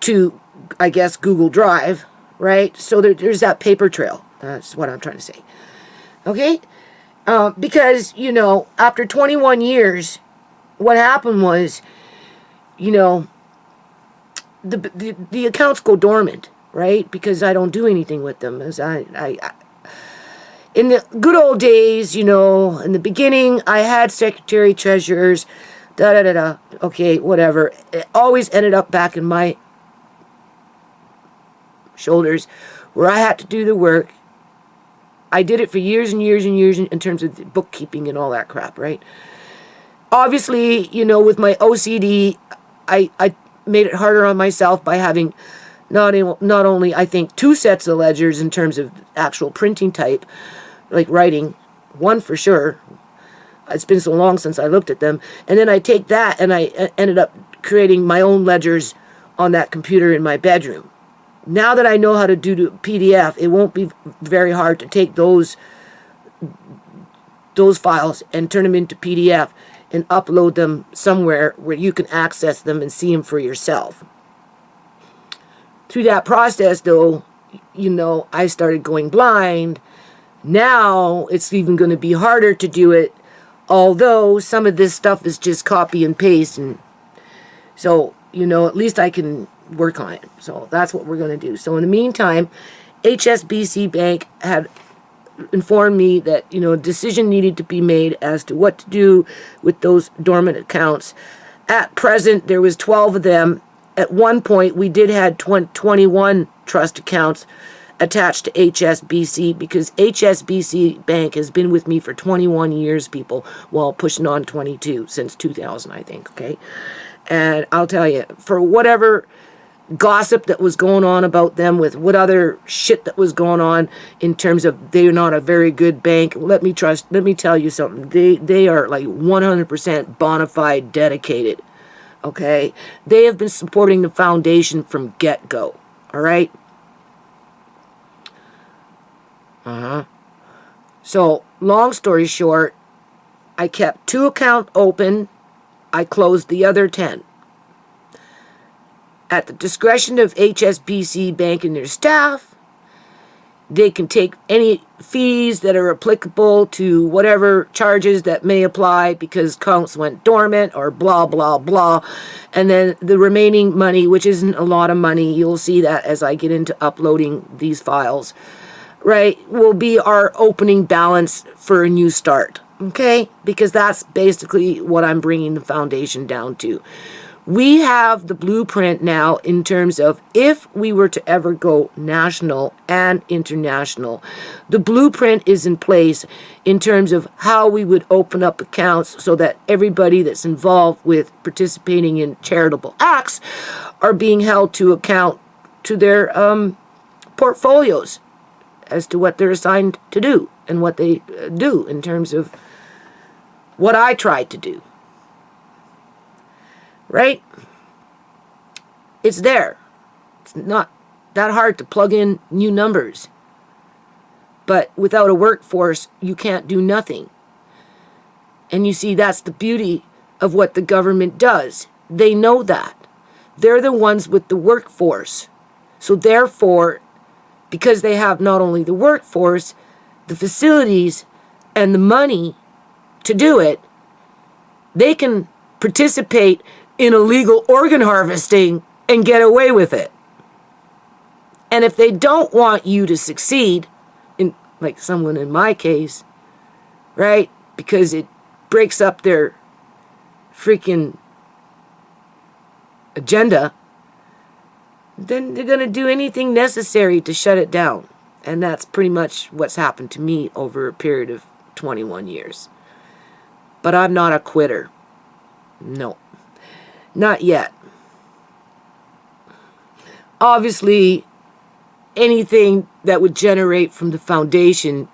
to, I guess, Google Drive, right? So there's that paper trail. That's what I'm trying to say. Okay? Because, you know, after 21 years, what happened was, you know, the accounts go dormant, right? Because I don't do anything with them. As I in the good old days, in the beginning, I had secretary treasurers, da-da-da-da, okay, whatever. It always ended up back in my shoulders where I had to do the work. I did it for years and years and years in terms of bookkeeping and all that crap, right? Obviously, with my OCD, I made it harder on myself by having not only, I think, 2 sets of ledgers in terms of actual printing type, like writing, one for sure. It's been so long since I looked at them. And then I take that and I ended up creating my own ledgers on that computer in my bedroom. Now that I know how to do the PDF, it won't be very hard to take those files and turn them into PDF and upload them somewhere where you can access them and see them for yourself. Through that process, though, I started going blind. Now it's even going to be harder to do it, although some of this stuff is just copy and paste, and so at least I can work on it. So that's what we're going to do. So in the meantime, HSBC Bank had informed me that a decision needed to be made as to what to do with those dormant accounts. At present, there was 12 of them. At one point, we did have 21 trust accounts attached to HSBC, because HSBC Bank has been with me for 21 years, people, well, pushing on 22, since 2000, I think, okay? And I'll tell you, for whatever gossip that was going on about them, with what other shit that was going on in terms of they're not a very good bank, let me tell you something, they are like 100% bona fide dedicated, okay? They have been supporting the foundation from get-go, all right? So, long story short, I kept 2 accounts open. I closed the other 10. At the discretion of HSBC Bank and their staff, they can take any fees that are applicable to whatever charges that may apply because accounts went dormant or blah, blah, blah. And then the remaining money, which isn't a lot of money, you'll see that as I get into uploading these files, right, will be our opening balance for a new start, okay? Because that's basically what I'm bringing the foundation down to. We have the blueprint now in terms of if we were to ever go national and international. The blueprint is in place in terms of how we would open up accounts so that everybody that's involved with participating in charitable acts are being held to account to their portfolios as to what they're assigned to do and what they do in terms of what I tried to do. Right? It's there. It's not that hard to plug in new numbers. But without a workforce, you can't do nothing. And you see, that's the beauty of what the government does. They know that. They're the ones with the workforce. So therefore, because they have not only the workforce, the facilities, and the money to do it, they can participate in illegal organ harvesting and get away with it. And if they don't want you to succeed, in like someone in my case, right, because it breaks up their freaking agenda, then they're going to do anything necessary to shut it down. And that's pretty much what's happened to me over a period of 21 years. But I'm not a quitter. No. Not yet. Obviously, anything that would generate from the foundation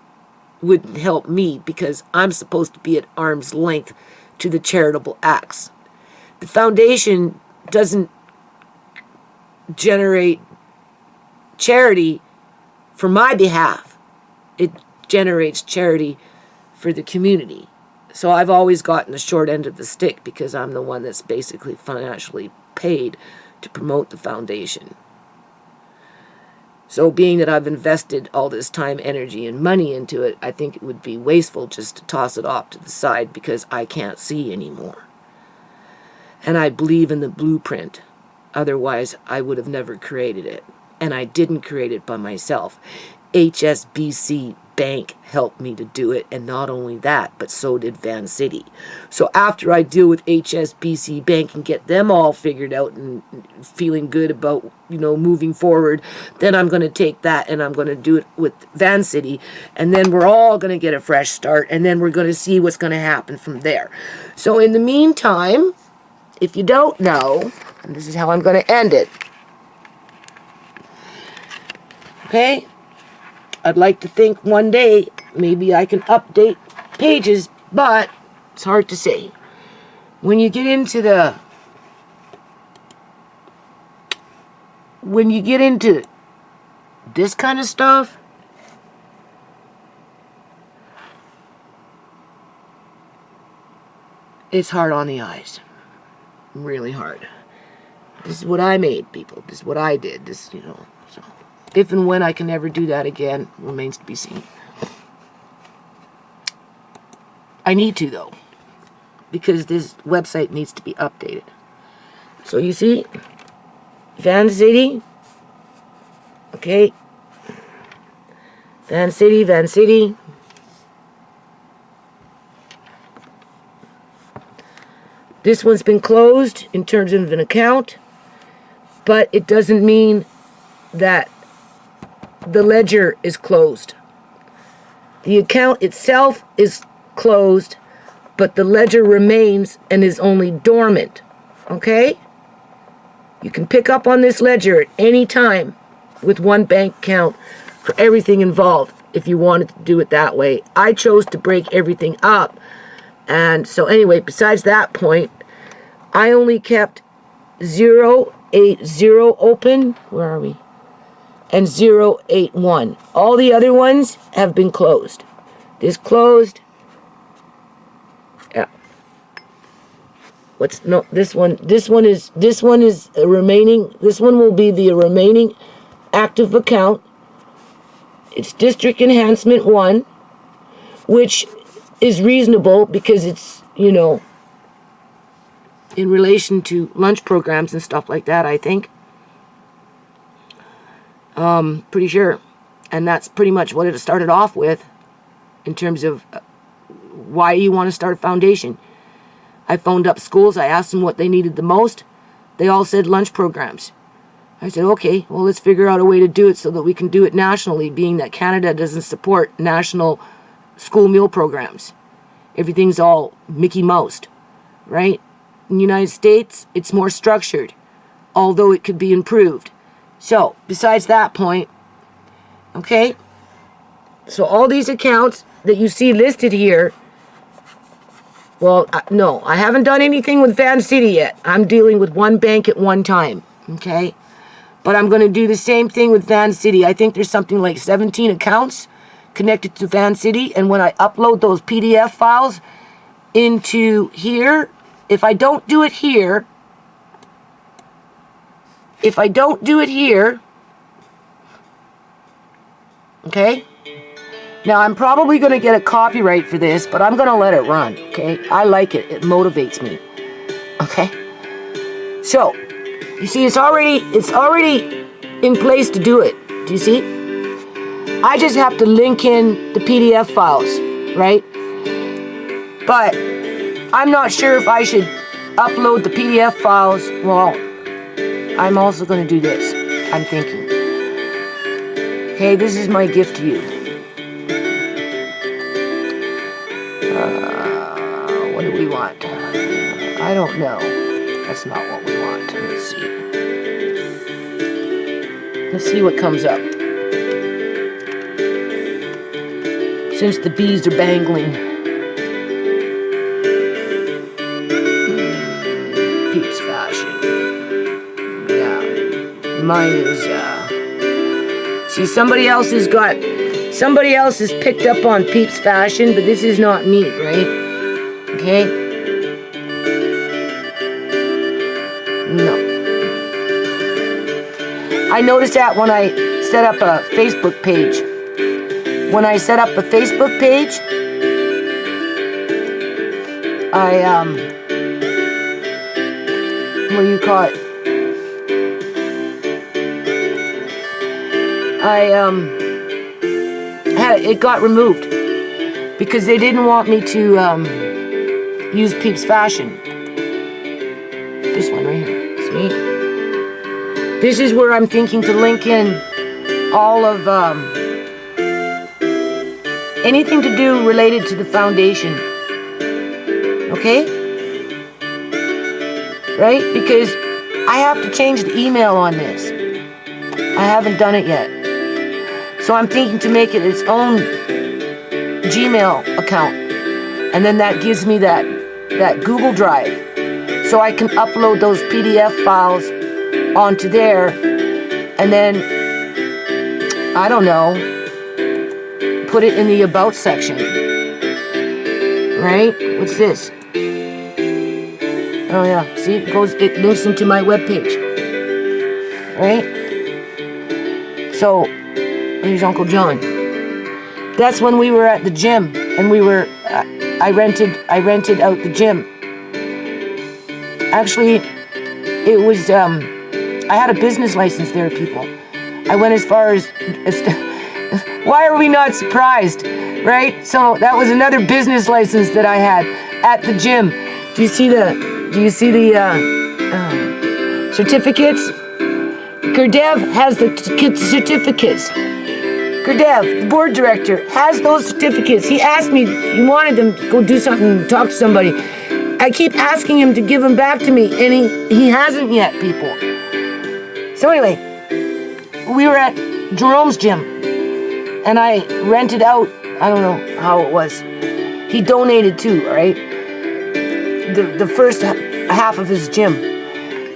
wouldn't help me because I'm supposed to be at arm's length to the charitable acts. The foundation doesn't generate charity for my behalf. It generates charity for the community. So I've always gotten the short end of the stick because I'm the one that's basically financially paid to promote the foundation. So being that I've invested all this time, energy, and money into it, I think it would be wasteful just to toss it off to the side because I can't see anymore. And I believe in the blueprint. Otherwise, I would have never created it. And I didn't create it by myself. HSBC Bank helped me to do it, and not only that, but so did Vancity. So after I deal with HSBC Bank and get them all figured out and feeling good about, moving forward, then I'm going to take that and I'm going to do it with Vancity, and then we're all going to get a fresh start, and then we're going to see what's going to happen from there. So in the meantime, if you don't know, and this is how I'm going to end it, okay? I'd like to think one day maybe I can update pages, but it's hard to say. When you get into this kind of stuff, it's hard on the eyes. Really hard. This is what I made, people. This is what I did. So. If and when I can ever do that again remains to be seen. I need to, though, because this website needs to be updated. So you see, Vancity, okay, Vancity. This one's been closed in terms of an account, but it doesn't mean that the ledger is closed. The account itself is closed, but the ledger remains and is only dormant. Okay? You can pick up on this ledger at any time with one bank account for everything involved if you wanted to do it that way. I chose to break everything up. And so anyway, besides that point, I only kept 080 open. Where are we? And 081. All the other ones have been closed. This closed. Yeah. This one is a remaining. This one will be the remaining active account. It's District Enhancement 1, which is reasonable because it's, in relation to lunch programs and stuff like that, I think. Pretty sure. And that's pretty much what it started off with in terms of why you want to start a foundation. I phoned up schools. I asked them what they needed the most. They all said lunch programs. I said, okay, well, let's figure out a way to do it so that we can do it nationally, being that Canada doesn't support national school meal programs. Everything's all Mickey Moused, right? In the United States, it's more structured, although it could be improved. So, besides that point, okay, so all these accounts that you see listed here, well, no, I haven't done anything with Vancity yet. I'm dealing with one bank at one time, okay? But I'm going to do the same thing with Vancity. I think there's something like 17 accounts connected to Vancity, and when I upload those PDF files into here, if I don't do it here, okay? Now, I'm probably going to get a copyright for this, but I'm going to let it run, okay? I like it. It motivates me, okay? So, you see, it's already in place to do it. Do you see? I just have to link in the PDF files, right? But I'm not sure if I should upload the PDF files. Well, I'm also going to do this. I'm thinking. Okay, this is my gift to you. What do we want? I don't know. That's not what we want. Let's see. Let's see what comes up. Since the bees are bangling. Pete's Fashion. Yeah. Mine is, see, somebody else has picked up on Pete's Fashion, but this is not me, right? Okay? No. I noticed that when I set up a Facebook page. When I set up a Facebook page, what do you call it? it got removed because they didn't want me to use Peeps Fashion. This one right here, see? This is where I'm thinking to link in all of anything to do related to the foundation. Okay? Right? Because I have to change the email on this. I haven't done it yet. So I'm thinking to make it its own Gmail account. And then that gives me that Google Drive. So I can upload those PDF files onto there. And then, I don't know, put it in the About section. Right? What's this? Oh yeah, see, it links into my webpage. Right? So, here's Uncle John. That's when we were at the gym, and I rented out the gym. Actually, it was, I had a business license there, people. I went as far as why are we not surprised, right? So that was another business license that I had at the gym. Do you see the certificates? Gurdev has the certificates. Gurdev, the board director, has those certificates. He asked me, he wanted them to go do something, talk to somebody. I keep asking him to give them back to me, and he hasn't yet, people. So anyway, we were at Jerome's gym, and I rented out, I don't know how it was. He donated too, right? The first half of his gym.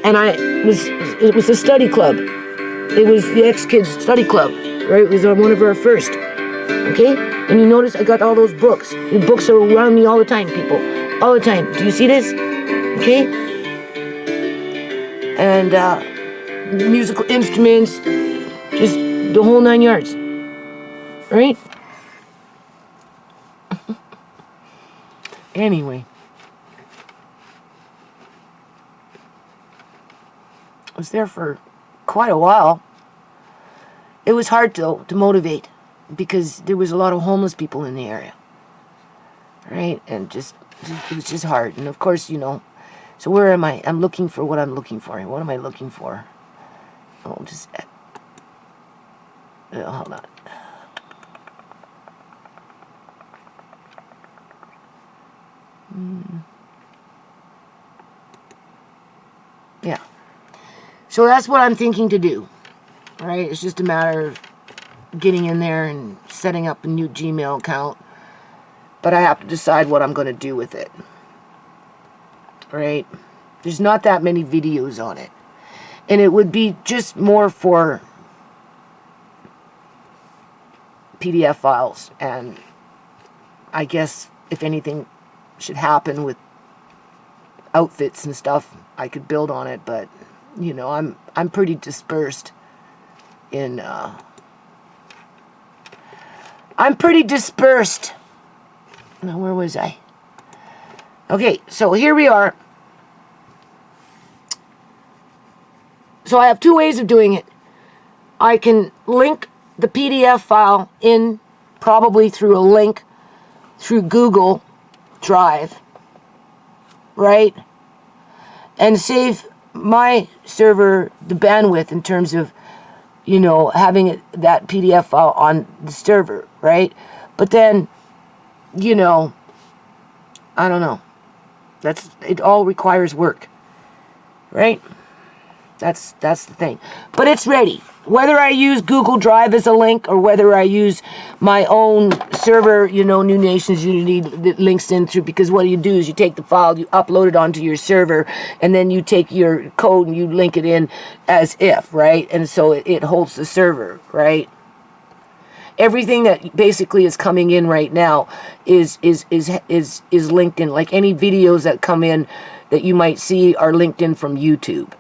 And it was a study club. It was the X-Kids study club, right? It was one of our first, okay? And you notice I got all those books. The books are around me all the time, people. All the time. Do you see this? Okay? And musical instruments, just the whole 9 yards. Right? Anyway. I was there for quite a while. It was hard to motivate because there was a lot of homeless people in the area. Right? And it was just hard. And of course, you know, so where am I? I'm looking for what I'm looking for. What am I looking for? Oh, just, hold on. Yeah. So that's what I'm thinking to do. Right? It's just a matter of getting in there and setting up a new Gmail account. But I have to decide what I'm going to do with it. Right? There's not that many videos on it. And it would be just more for PDF files. And I guess if anything should happen with outfits and stuff, I could build on it. But, you know, I'm pretty dispersed in... I'm pretty dispersed. Now, where was I? Okay, so here we are. So I have two ways of doing it. I can link the PDF file in, probably through a link through Google Drive, right? And save my server the bandwidth in terms of, you know, having that PDF file on the server, right? But then, you know, I don't know. It all requires work, right? That's the thing. But it's ready. Whether I use Google Drive as a link or whether I use my own server, you know, New Nations Unity that links in through, because what you do is you take the file, you upload it onto your server, and then you take your code and you link it in as if, right? And so it holds the server, right? Everything that basically is coming in right now is linked in. Like any videos that come in that you might see are linked in from YouTube,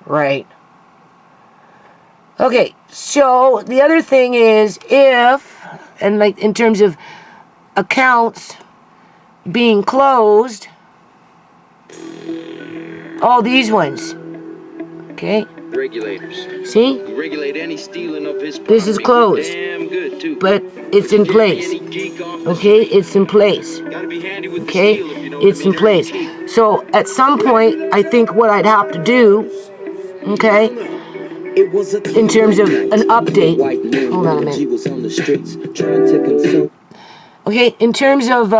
right? Okay, so the other thing is and like in terms of accounts being closed, all these ones, okay? Regulators. See? You regulate any stealing of his This is property. closed, Damn good, too. but it's in place. Okay, it's in place. Gotta be handy with the Okay, steel, if you know what I it's in mean. place. So at some point, I think what I'd have to do, okay, in terms of an update. Hold on a minute. Okay, in terms of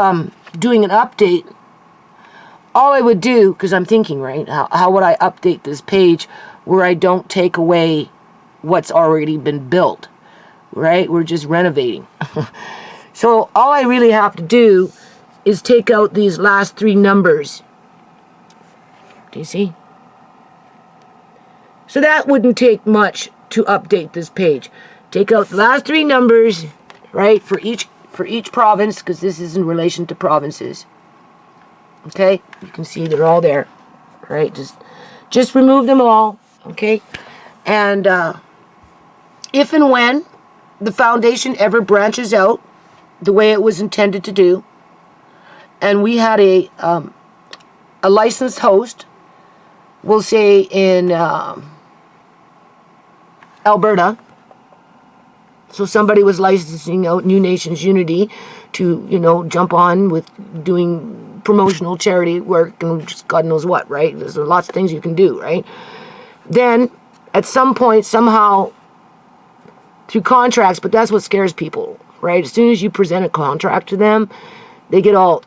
doing an update, all I would do, because I'm thinking, right, how would I update this page where I don't take away what's already been built, right? We're just renovating. So all I really have to do is take out these last 3 numbers. Do you see? So that wouldn't take much to update this page. Take out the last 3 numbers, right, for each province, because this is in relation to provinces. Okay, you can see they're all there, right? Just remove them all, okay? And if and when the foundation ever branches out the way it was intended to do, and we had a licensed host, we'll say in Alberta. So somebody was licensing out New Nations Unity to, jump on with doing promotional charity work and just God knows what, right? There's lots of things you can do, right? Then, at some point, somehow, through contracts, but that's what scares people, right? As soon as you present a contract to them, they get all,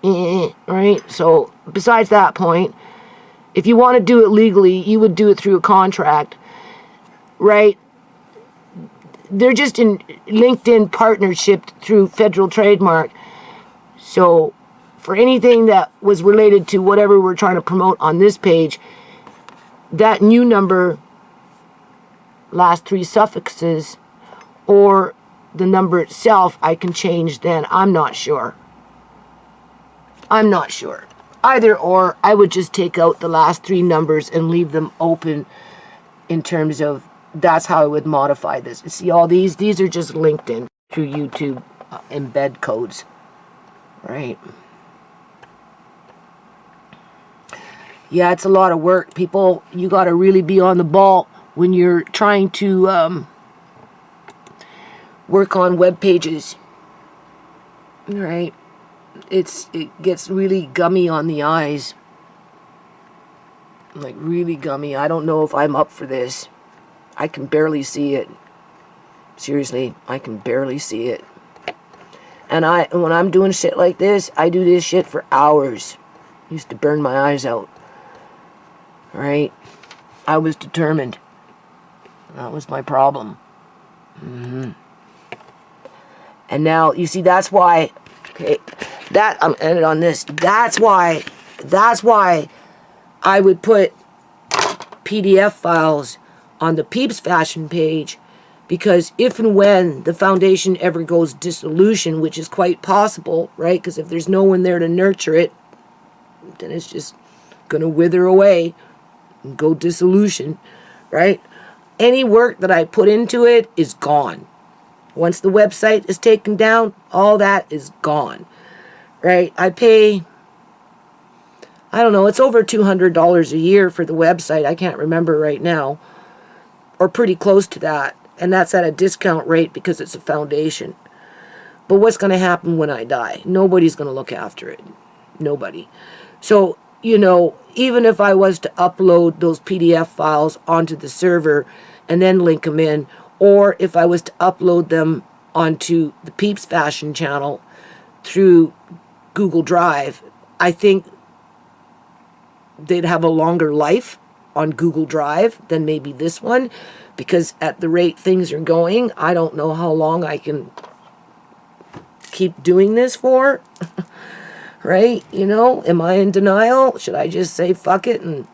right? So, besides that point, if you want to do it legally, you would do it through a contract, right? They're just in LinkedIn partnership through federal trademark. So for anything that was related to whatever we're trying to promote on this page, that new number, last 3 suffixes, or the number itself, I can change then. I'm not sure. Either or, I would just take out the last 3 numbers and leave them open in terms of that's how I would modify this. You see all these are just linked in through YouTube embed codes, right? Yeah, it's a lot of work. People, you got to really be on the ball when you're trying to work on web pages, right? It gets really gummy on the eyes, like really gummy. I don't know if I'm up for this. I can barely see it. Seriously, I can barely see it. And when I'm doing shit like this, I do this shit for hours. Used to burn my eyes out. Right? I was determined. That was my problem. And now, you see, that's why, okay, I'm ended on this. That's why I would put PDF files on the Peeps Fashion page, because if and when the foundation ever goes dissolution, which is quite possible, right? Because if there's no one there to nurture it, then it's just going to wither away and go dissolution, right? Any work that I put into it is gone. Once the website is taken down, all that is gone, right? I pay, I don't know, it's over $200 a year for the website. I can't remember right now. Or pretty close to that. And that's at a discount rate because it's a foundation. But what's going to happen when I die? Nobody's going to look after it. Nobody. So, even if I was to upload those PDF files onto the server and then link them in, or if I was to upload them onto the Peeps Fashion channel through Google Drive, I think they'd have a longer life on Google Drive than maybe this one, because at the rate things are going, I don't know how long I can keep doing this for. Right? Am I in denial? Should I just say fuck it and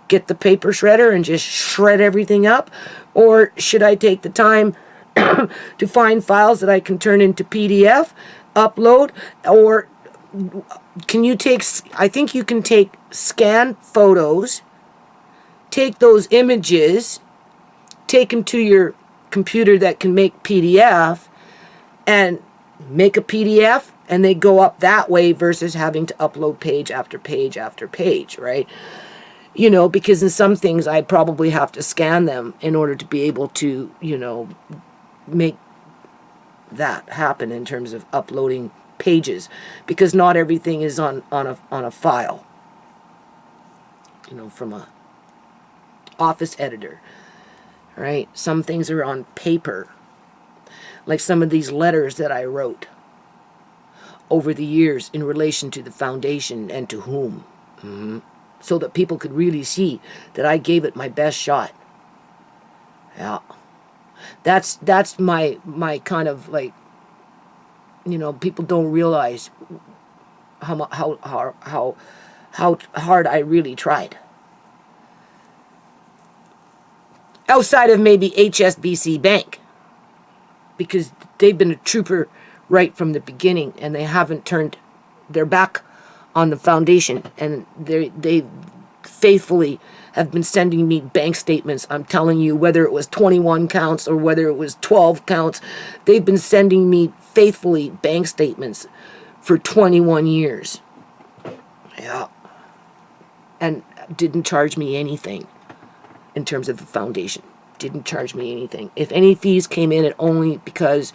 get the paper shredder and just shred everything up? Or should I take the time to find files that I can turn into PDF, upload, or I think you can take scan photos, take those images, take them to your computer that can make PDF, and make a PDF, and they go up that way versus having to upload page after page after page, right? You know, because in some things I'd probably have to scan them in order to be able to, you know, make that happen in terms of uploading pages, because not everything is on a file, you know, from a office editor, right? Some things are on paper, like some of these letters that I wrote over the years in relation to the foundation and to whom, so that people could really see that I gave it my best shot. Yeah, that's my kind of, like, you know, people don't realize how hard I really tried. Outside of maybe HSBC Bank, because they've been a trooper right from the beginning, and they haven't turned their back on the foundation, and they faithfully have been sending me bank statements. I'm telling you, whether it was 21 counts or whether it was 12 counts, they've been sending me faithfully bank statements for 21 years. Yeah. And didn't charge me anything in terms of the foundation. Didn't charge me anything. If any fees came in, it only because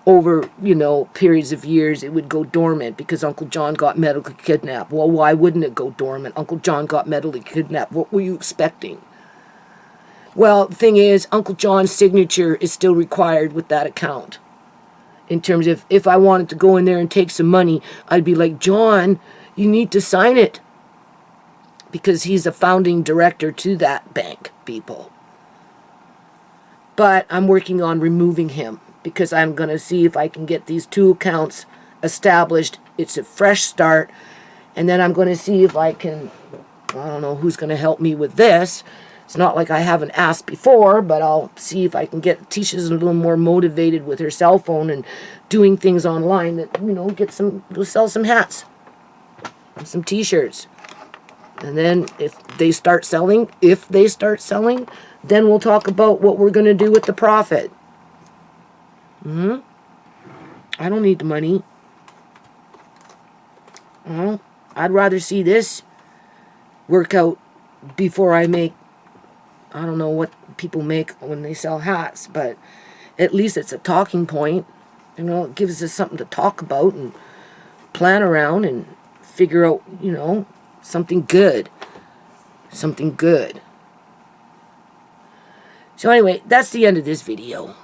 over, you know, periods of years, it would go dormant because Uncle John got medically kidnapped. Well, why wouldn't it go dormant? Uncle John got medically kidnapped. What were you expecting? Well, the thing is, Uncle John's signature is still required with that account. In terms of, if I wanted to go in there and take some money, I'd be like, John, you need to sign it. Because he's a founding director to that bank, people. But I'm working on removing him, because I'm going to see if I can get these 2 accounts established. It's a fresh start. And then I'm going to see if I can, I don't know who's going to help me with this. It's not like I haven't asked before, but I'll see if I can get Tisha's a little more motivated with her cell phone and doing things online that, you know, we'll sell some hats and some t-shirts. And then if they start selling, then we'll talk about what we're going to do with the profit. I don't need the money. I'd rather see this work out before I make, I don't know what people make when they sell hats, but at least it's a talking point. You know, it gives us something to talk about and plan around and figure out, you know, something good. Something good. So anyway, that's the end of this video.